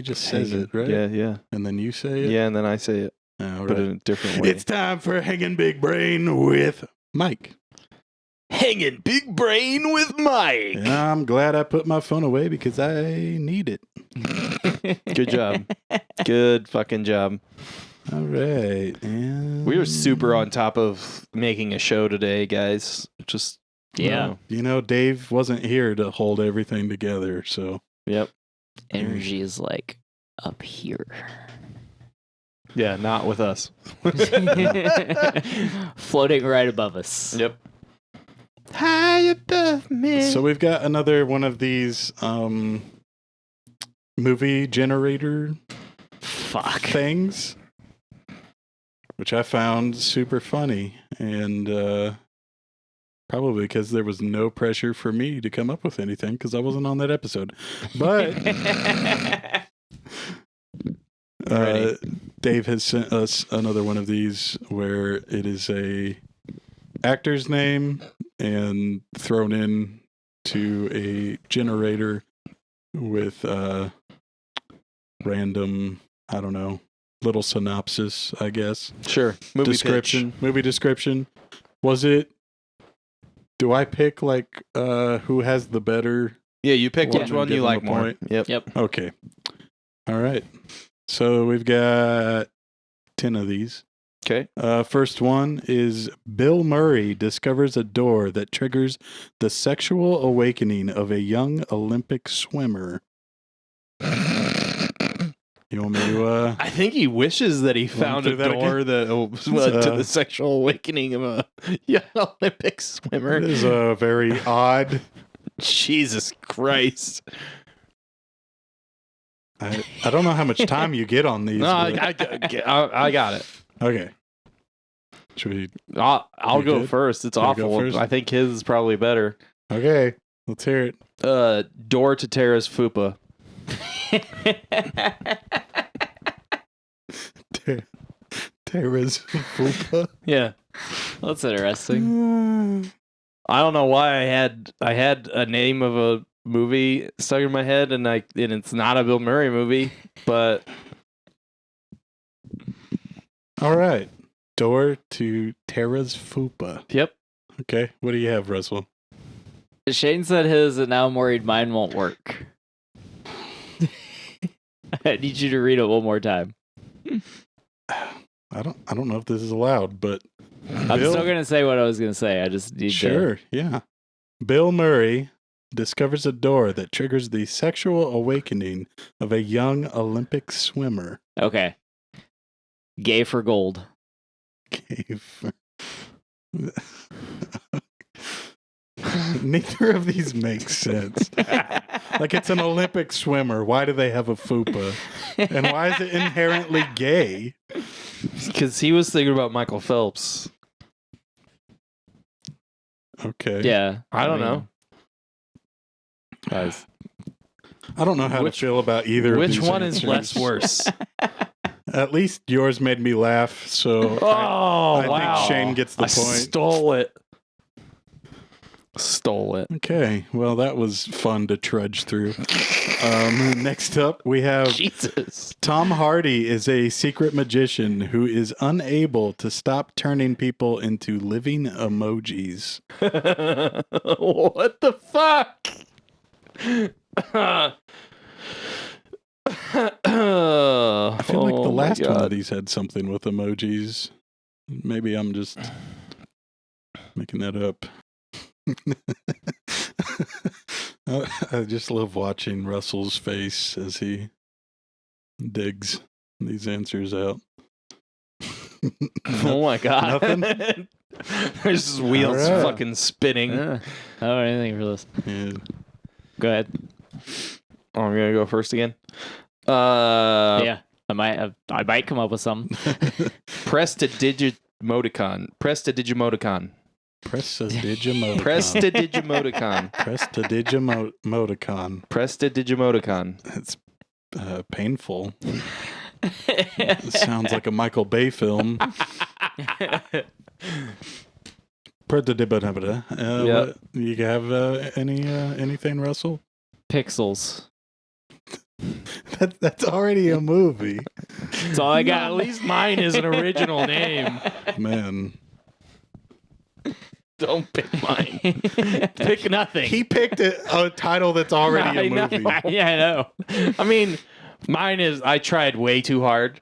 just says it, right? Yeah, yeah. And then you say it? Yeah, and then I say it, All but right. in a different way. It's time for Hanging Big Brain with Mike. Hanging Big Brain with Mike. And I'm glad I put my phone away because I need it. Good job. Good fucking job. All right. And We were super on top of making a show today, guys. Just Yeah. You know, Dave wasn't here to hold everything together, so Yep. Energy is like up here. Yeah, not with us. Floating right above us. Yep. High above me. So we've got another one of these movie generator Fuck. things, which I found super funny, and probably because there was no pressure for me to come up with anything because I wasn't on that episode. But Ready. Dave has sent us another one of these where it is a actor's name and thrown in to a generator with random, I don't know, little synopsis, I guess. Sure. Movie Description. pitch. Movie description. Was it? Do I pick like who has the better? Yeah, you pick One which and one give you them like a more. point. Yep. Yep. Okay. All right. So we've got 10 of these. Okay. First one is Bill Murray discovers a door that triggers the sexual awakening of a young Olympic swimmer. You want me to? I think he wishes that he found a through that door that led to the sexual awakening of a young Olympic swimmer. It is a very odd. Jesus Christ. I don't know how much time you get on these. No, but- I got it. okay. Should we? I'll You go good? first. It's You wanna go awful. first? I think his is probably better. Okay. Let's hear it. Door to Tara's fupa. Tara's fupa. Yeah. That's interesting. I don't know why I had a name of a movie stuck in my head and it's not a Bill Murray movie, but All right. Door to Tara's fupa. yep. Okay. What do you have, Russell? Shane said his and now I'm worried mine won't work. I need you to read it one more time. I don't know if this is allowed, but I'm still gonna say what I was gonna say. I just need to. sure, yeah. Bill Murray discovers a door that triggers the sexual awakening of a young Olympic swimmer. Okay. Gay for gold. Cave. Neither of these makes sense. Like, it's an Olympic swimmer. Why do they have a fupa? And why is it inherently gay? Because he was thinking about Michael Phelps. Okay. Yeah. I don't know. Guys. I don't know how to feel about either of Which these one is answers. less worse? At least yours made me laugh, so I wow. think Shane gets the I point. Stole it. Stole it. Okay, well, that was fun to trudge through. Next up, we have Jesus. Tom Hardy is a secret magician who is unable to stop turning people into living emojis. What the fuck? I feel like the last one of these had something with emojis. Maybe I'm just making that up. I just love watching Russell's face as he digs these answers out. Oh my god. Nothing? There's just wheels All right. fucking spinning. I don't have anything for this. Yeah. Go ahead. Oh, I'm gonna go first again. Yeah. I might come up with something. Press to Digimoticon. Press to Digimoticon. Press a Digimoticon. Press to Digimoticon. Press the Digimoticon. Press to Digimoticon. It's painful. It sounds like a Michael Bay film. Yep. You have anything, Russell? Pixels. That's already a movie. That's all I got. At least mine is an original name. Man. Don't pick mine. Pick nothing. He picked a title that's already a movie. Yeah, I know. I mean, mine is I tried way too hard.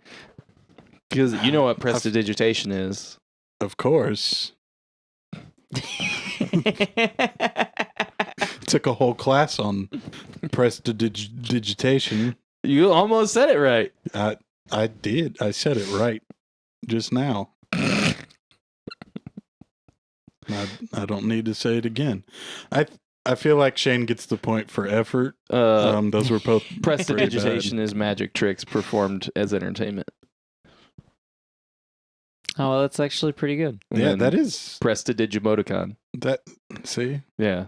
Because you know what prestidigitation is. Of course. Took a whole class on prestidigitation. You almost said it right. I did. I said it right just now. I don't need to say it again. I feel like Shane gets the point for effort. Those were both Prestidigitation is magic tricks performed as entertainment. Oh, well, that's actually pretty good. And Yeah, then that is Prestidigimoticon. that. See, Yeah,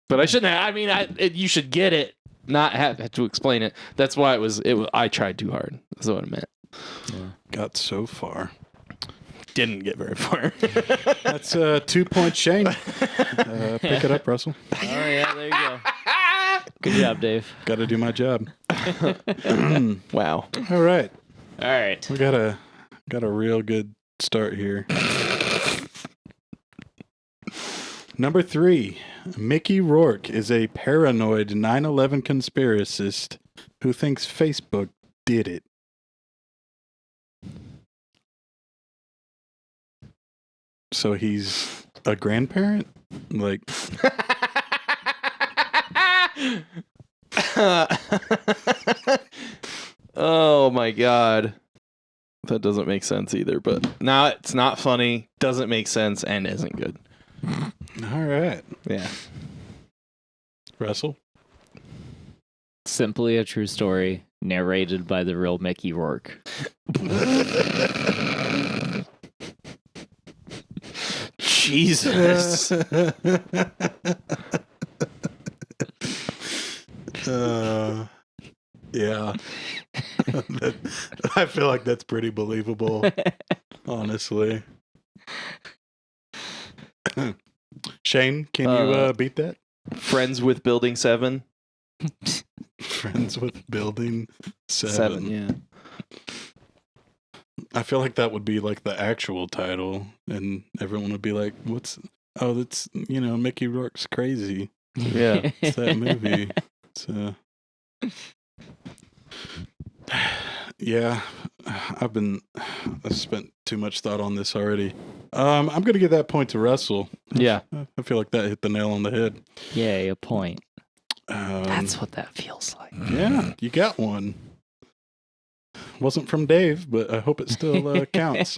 but I shouldn't have. I mean, you should get it. Not have to explain it. That's why it was. I tried too hard. That's what it meant. Yeah. got so far. Didn't get very far. That's 2 points, Shane. Pick it up, Russell. Oh, yeah, there you go. Good job, Dave. Got to do my job. Wow. All right, All right. we got a real good start here. Number 3, Mickey Rourke is a paranoid 9/11 conspiracist who thinks Facebook did it. So he's a grandparent? Like, Oh my god. That doesn't make sense either, but now it's not funny, doesn't make sense, and isn't good. all right. Yeah. Russell? Simply a true story, narrated by the real Mickey Rourke. Jesus. Yeah. I feel like that's pretty believable, honestly. Shane, can you beat that? Friends with Building 7. Friends with Building 7. Yeah. I feel like that would be like the actual title, and everyone would be like, that's, Mickey Rourke's crazy. Yeah. It's that movie. So, yeah, I've spent too much thought on this already. I'm going to give that point to Russell. Yeah. I feel like that hit the nail on the head. Yay, a point. That's what that feels like. Yeah, you got one. Wasn't from Dave, but I hope it still counts.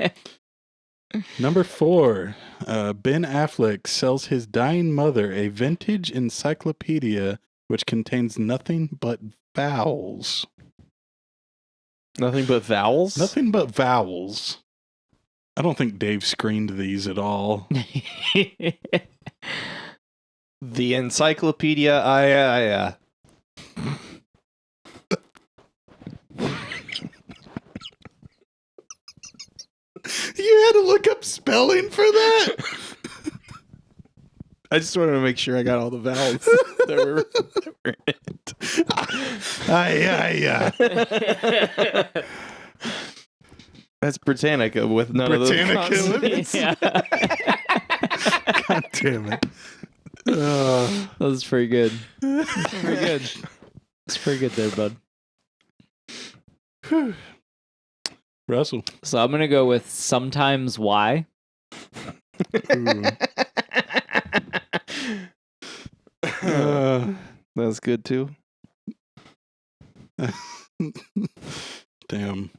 Number 4, Ben Affleck sells his dying mother a vintage encyclopedia which contains nothing but vowels. Nothing but vowels? Nothing but vowels. I don't think Dave screened these at all. The encyclopedia. Yeah. You had to look up spelling for that? I just wanted to make sure I got all the vowels that were in it. Yeah. That's Britannica with none of those Britannica consonants. Yeah. God damn it. That was pretty good. Pretty good. It's pretty good there, bud. Russell. So I'm gonna go with sometimes why. That's good too. Damn.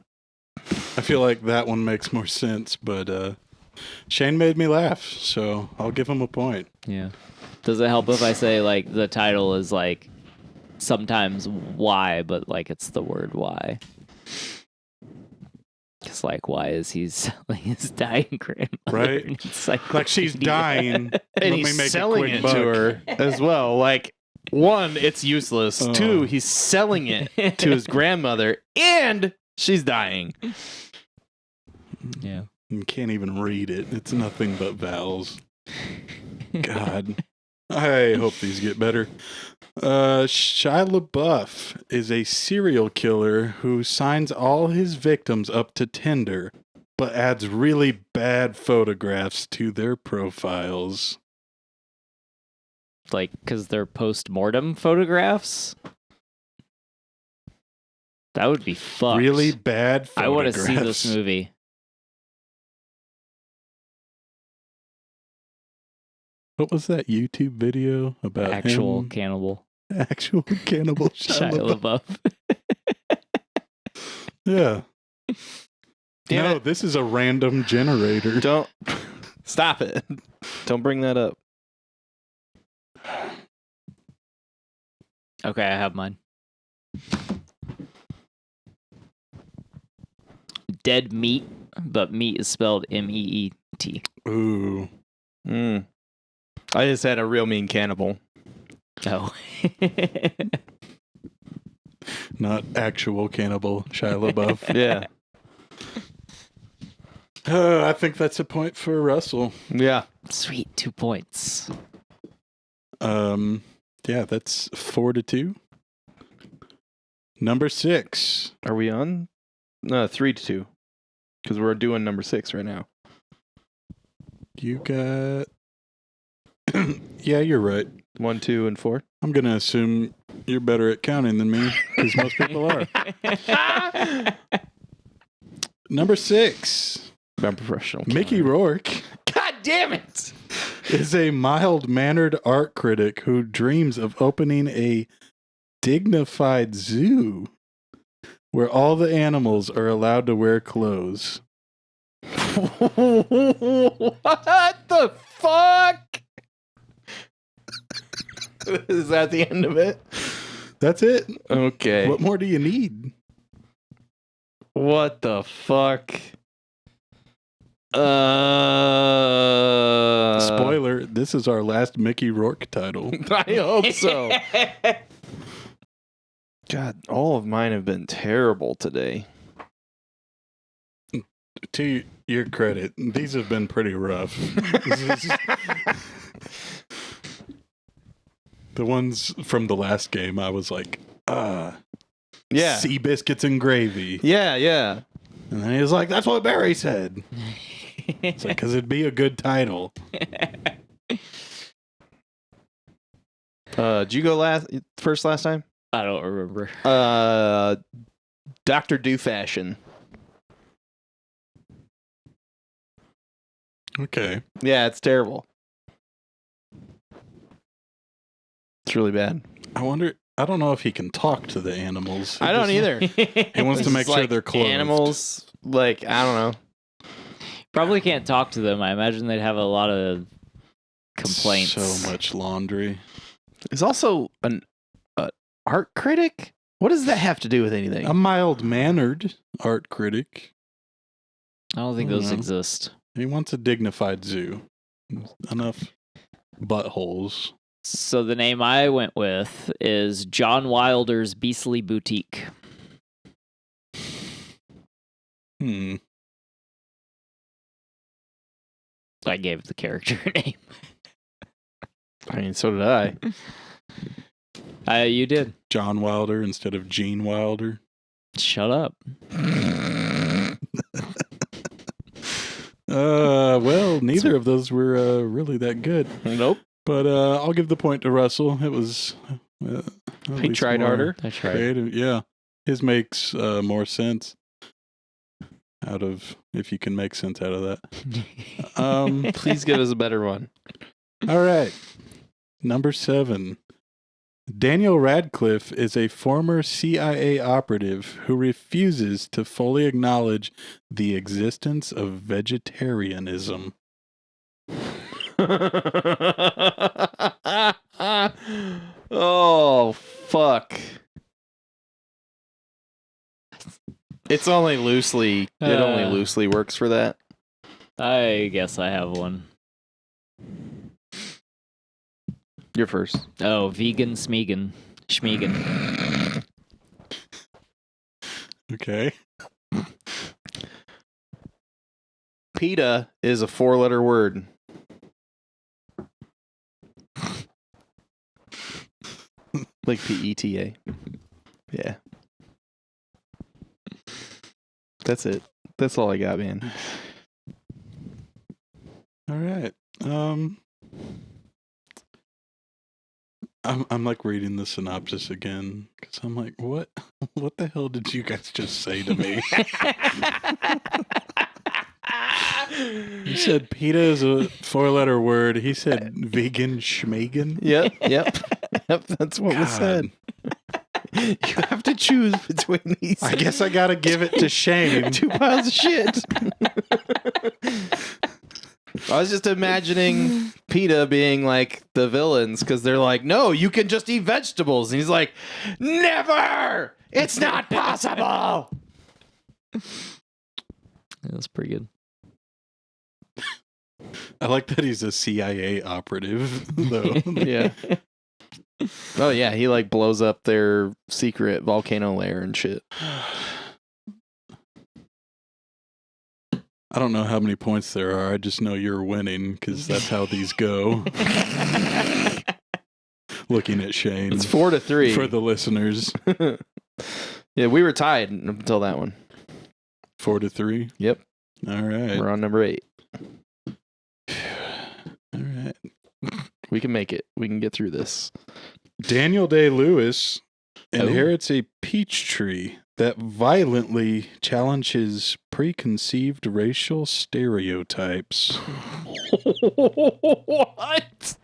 I feel like that one makes more sense, but Shane made me laugh, so I'll give him a point. Yeah. Does it help if I say like the title is like sometimes why, but like it's the word why? It's like, why is he selling his dying grandmother? Right. Like she's dying. And Let me he's make a selling quick it buck. to her as well. Like, one, it's useless. Oh. Two, he's selling it to his grandmother, and she's dying. Yeah. You can't even read it. It's nothing but vowels. God. I hope these get better. Shia LaBeouf is a serial killer who signs all his victims up to Tinder, but adds really bad photographs to their profiles. Like, because they're post-mortem photographs? That would be fucked. Really bad photographs. I want to see this movie. What was that YouTube video about Actual him? cannibal. Actual cannibal Shia Shia LaBeouf. LaBeouf. Yeah. Damn No, it. this is a random generator. Don't stop it. Don't bring that up. Okay, I have mine. Dead meat, but meat is spelled M-E-E-T. Ooh. I just had a real mean cannibal. Oh. Not actual cannibal Shia LaBeouf. Yeah. I think that's a point for Russell. Yeah. Sweet, 2 points. Yeah, that's 4-2. Number 6. Are we on? No, 3-2. Because we're doing number 6 right now. You got... Yeah, you're right. 1, 2, and 4. I'm going to assume you're better at counting than me, because most people are. Number 6. I'm professional. Mickey Rourke God damn it! is a mild-mannered art critic who dreams of opening a dignified zoo where all the animals are allowed to wear clothes. What the fuck? Is that the end of it? That's it. Okay. What more do you need? What the fuck? Spoiler, this is our last Mickey Rourke title. I hope so. God, all of mine have been terrible today. To your credit, these have been pretty rough. The ones from the last game, I was like, Yeah. sea biscuits and gravy. Yeah, yeah. And then he was like, that's what Barry said. It's like, because it'd be a good title. Did you go last time? I don't remember. Dr. Do Fashion. Okay. Yeah, it's terrible. It's really bad. I wonder, I don't know if he can talk to the animals. I don't either. He wants to It's make sure like they're clothed. Animals, like, I don't know. Probably can't talk to them. I imagine they'd have a lot of complaints. So much laundry. He's also an art critic? What does that have to do with anything? A mild-mannered art critic. I don't think I don't those know. exist. He wants a dignified zoo. Enough buttholes. So the name I went with is John Wilder's Beastly Boutique. I gave the character a name. I mean, so did I. You did. John Wilder instead of Gene Wilder. Shut up. Well, neither of those were really that good. Nope. But I'll give the point to Russell. It was. He tried harder. I tried. Creative. Yeah, his makes more sense. Out of if you can make sense out of that. Please give us a better one. All right. Number 7. Daniel Radcliffe is a former CIA operative who refuses to fully acknowledge the existence of vegetarianism. Oh, fuck. It only loosely works for that. I guess I have one. You're first. Oh, vegan Schmegan. Okay. PETA is a 4-letter word. Like PETA. Yeah. That's it. That's all I got, man. All right. I'm like reading the synopsis again because I'm like, what the hell did you guys just say to me? You said PETA is a 4-letter word. He said vegan Schmegan. Yep. That's what was said. You have to choose between these. I guess I gotta give it to Shane. 2 piles of shit. I was just imagining PETA being like the villains because they're like, no, you can just eat vegetables. And he's like, never! It's not possible! That's pretty good. I like that he's a CIA operative, though. Yeah. Oh, yeah. He like blows up their secret volcano lair and shit. I don't know how many points there are. I just know you're winning because that's how these go. Looking at Shane. It's 4-3 for the listeners. Yeah, we were tied until that one. 4-3. Yep. All right. We're on number 8. All right. We can make it. We can get through this. Daniel Day-Lewis inherits a peach tree that violently challenges preconceived racial stereotypes. What?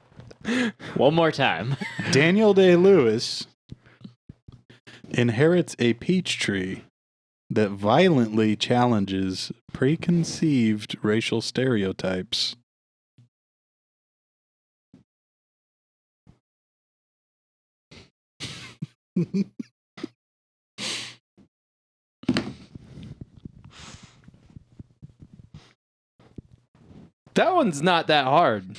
One more time. Daniel Day-Lewis inherits a peach tree that violently challenges preconceived racial stereotypes. That one's not that hard.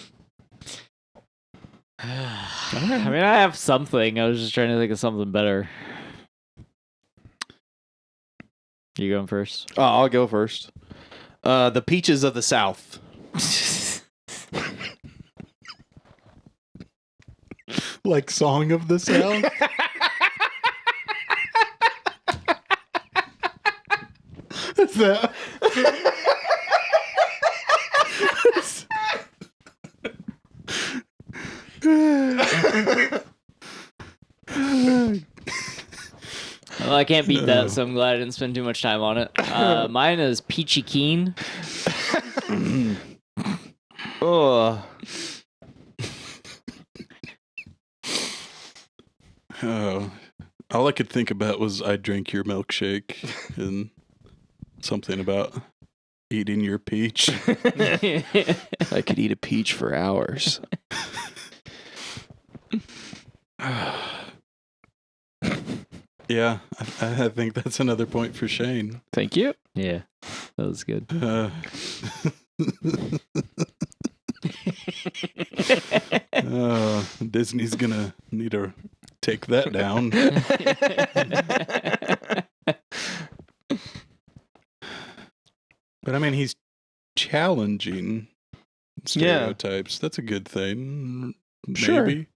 I mean, I have something. I was just trying to think of something better. You going first? Oh, I'll go first. The Peaches of the South. Like Song of the South? Is that... Well, I can't beat that, so I'm glad I didn't spend too much time on it. Mine is Peachy Keen. Oh. Oh, all I could think about was I drank your milkshake and something about eating your peach. I could eat a peach for hours. Yeah, I think that's another point for Shane. Thank you. Yeah, that was good. Disney's gonna need to take that down. But I mean, he's challenging stereotypes. That's a good thing. Sure.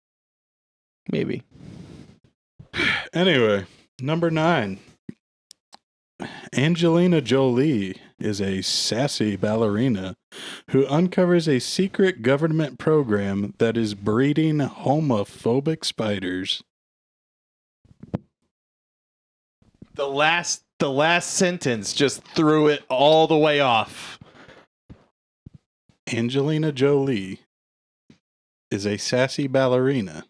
Maybe. Anyway, number 9. Angelina Jolie is a sassy ballerina who uncovers a secret government program that is breeding homophobic spiders. The last sentence just threw it all the way off. Angelina Jolie is a sassy ballerina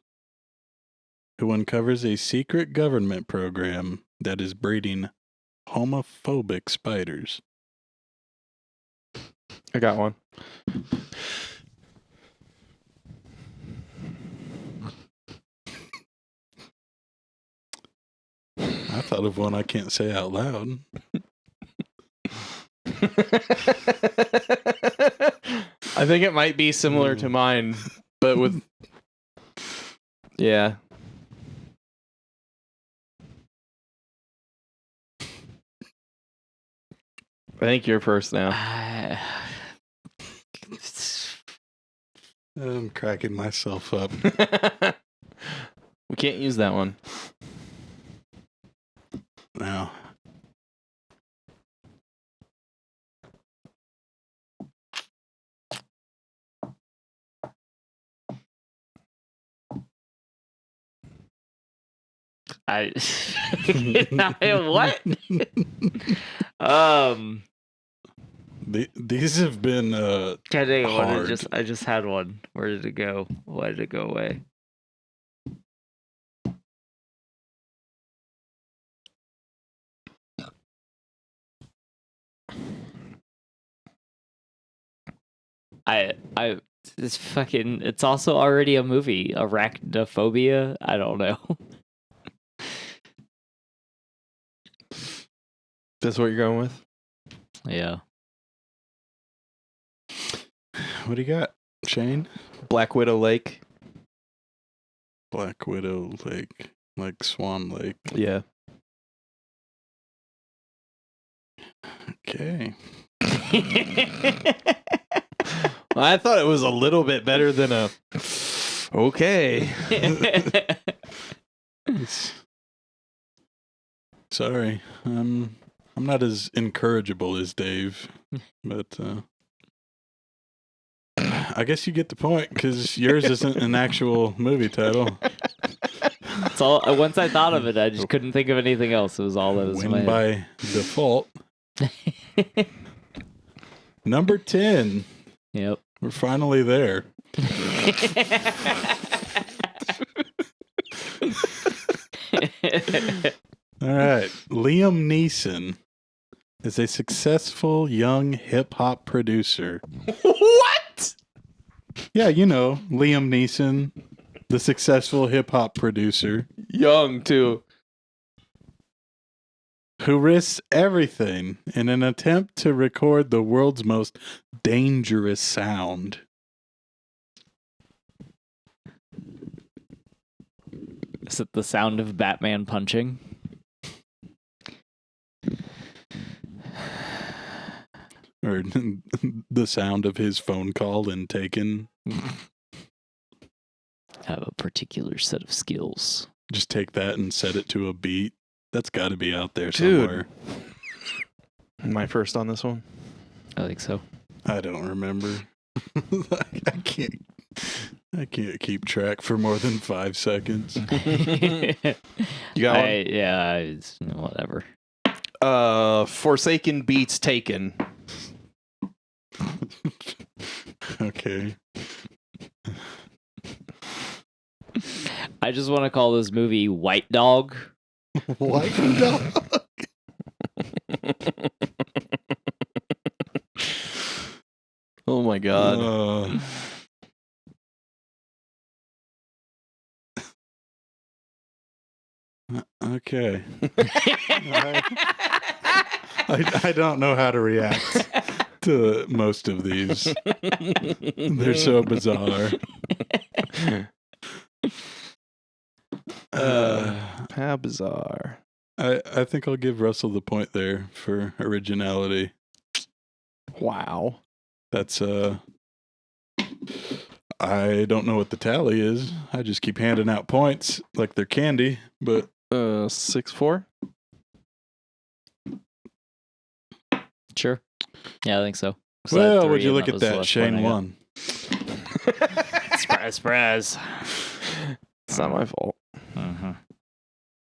who uncovers a secret government program that is breeding homophobic spiders. I got one. I thought of one I can't say out loud. I think it might be similar to mine, but with... Yeah. I think you're first now. I'm cracking myself up. We can't use that one. Now. What? These have been hard. I just had one. Where did it go? Why did it go away? This fucking, it's also already a movie. Arachnophobia? I don't know. That's what you're going with? Yeah. What do you got, Shane? Black Widow Lake. Black Widow Lake, like Swan Lake. Yeah. Okay. I thought it was a little bit better than a... Okay. Sorry. I'm not as incorrigible as Dave, but I guess you get the point because yours isn't an actual movie title. It's all. Once I thought of it, I just couldn't think of anything else. It was all that was in my Win head. by default. Number 10. Yep. We're finally there. All right. Liam Neeson is a successful young hip-hop producer. What? Yeah, you know, Liam Neeson, the successful hip-hop producer. Young, too. Who risks everything in an attempt to record the world's most dangerous sound. Is it the sound of Batman punching? Or the sound of his phone call and Taken. Have a particular set of skills. Just take that and set it to a beat. That's got to be out there Dude. somewhere. Am I first on this one? I think so. I don't remember. I can't keep track for more than 5 seconds. You got one? It's whatever. Forsaken beats Taken. Okay. I just want to call this movie White Dog. White Dog? Oh my god. Okay. I don't know how to react to most of these. They're so bizarre. How bizarre. I think I'll give Russell the point there for originality. Wow. That's I don't know what the tally is. I just keep handing out points like they're candy, but 6-4. Sure. Yeah, I think so. So well, three, would you and look at was the that? last Shane point I got. won. Surprise. It's not my fault. Mm-hmm.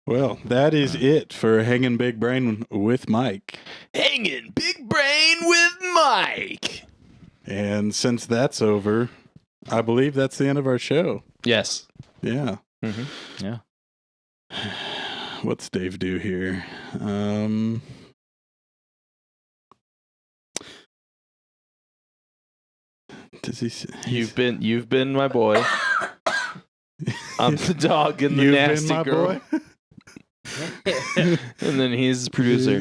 Well, that is it for Hanging Big Brain with Mike. Hanging Big Brain with Mike. And since that's over, I believe that's the end of our show. Yes. Yeah. Mm-hmm. Yeah. What's Dave do here? Does he? You've been my boy. I'm the dog and the You've nasty been my girl. boy. And then he's the producer.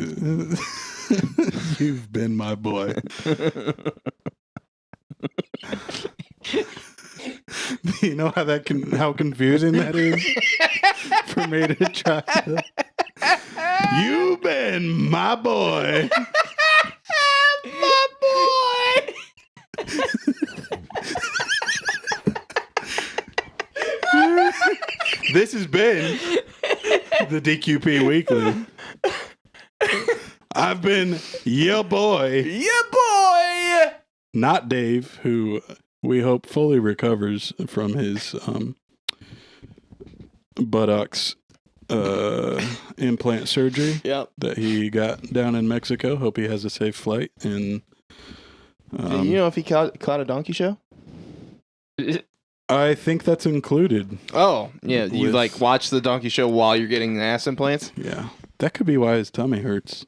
You've been my boy. Do you know how confusing that is for me to try to? You've been my boy. My boy. This has been the DQP Weekly. I've been your boy. Yeah, boy. Not Dave, who we hope fully recovers from his buttocks implant surgery Yep. that he got down in Mexico. Hope he has a safe flight. And Do you know if he caught a donkey show? I think that's included. Oh, yeah. You With- like watch the donkey show while you're getting the ass implants? Yeah, that could be why his tummy hurts.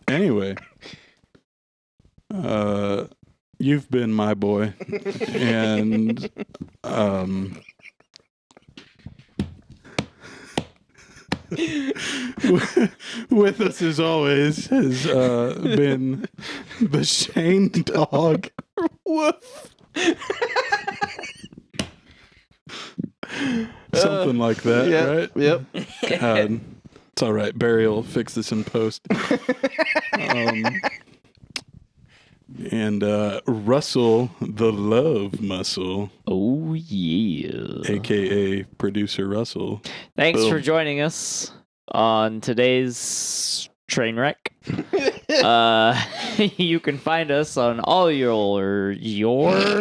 Anyway, you've been my boy, and with us as always has been the Shane dog. Woof. Something like that, Yep. right? Yep. God, it's all right. Barry will fix this in post. And Russell the Love Muscle, Oh, yeah. a.k.a. Producer Russell. Thanks Boom. for joining us on today's Trainwreck. You can find us on all your Your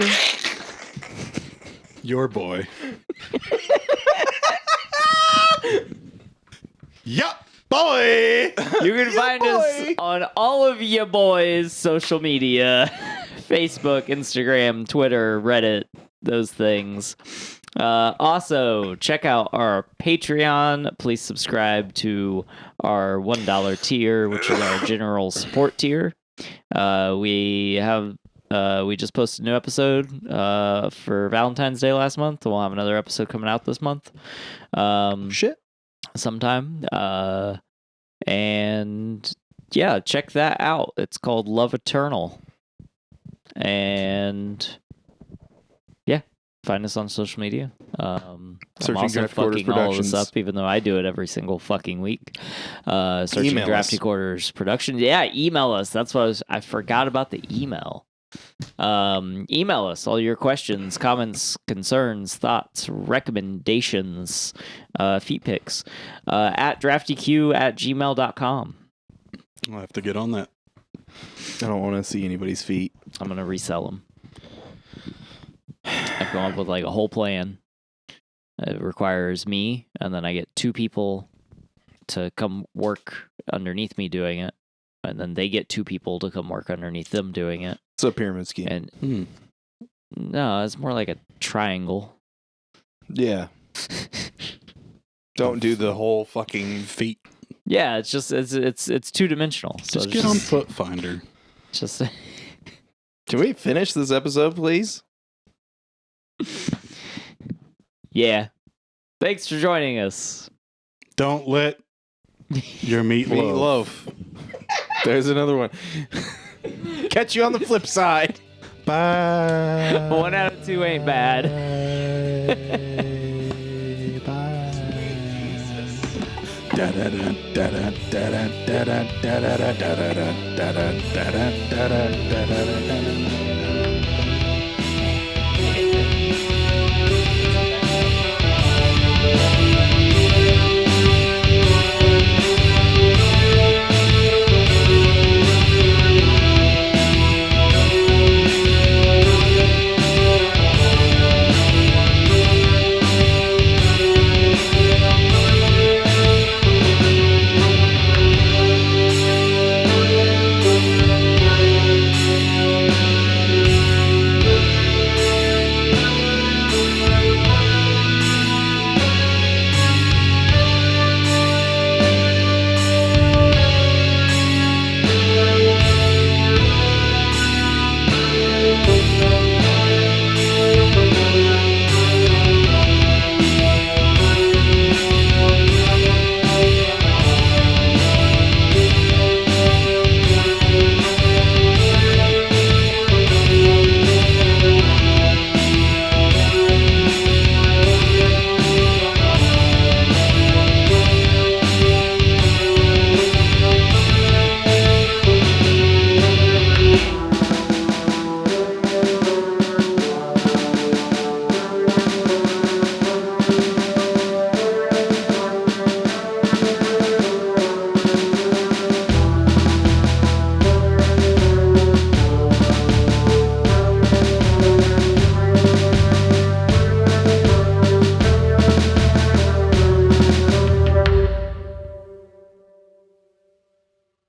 boy. Yup, boy! You can find us on all of your boys' social media. Facebook, Instagram, Twitter, Reddit, those things. Also, check out our Patreon. Please subscribe to our $1 tier, which is our general support tier. We just posted a new episode for Valentine's Day last month. We'll have another episode coming out this month. Shit. Sometime. And yeah, check that out. It's called Love Eternal. And yeah, find us on social media. I'm Searching also Drafty Quarters fucking all of this Productions. up, even though I do it every single fucking week. Searching Email Drafty us. Quarters Productions. Yeah, email us. That's what I forgot about the email. Email us all your questions, comments, concerns, thoughts, recommendations, feet pics at draftyq@gmail.com. I'll have to get on that. I don't want to see anybody's feet. I'm gonna resell them. I've come up with like a whole plan. It requires me, and then I get 2 people to come work underneath me doing it, and then they get 2 people to come work underneath them doing it. It's a pyramid scheme. And no, it's more like a triangle. Yeah. Don't do the whole fucking feet. Yeah, it's just it's 2-dimensional. So Just it's get on Foot Finder. Just Can we finish this episode, please? yeah. Thanks for joining us. Don't let Your meatloaf. There's another one. Catch you on the flip side. Bye. 1 out of 2 ain't bad. Bye.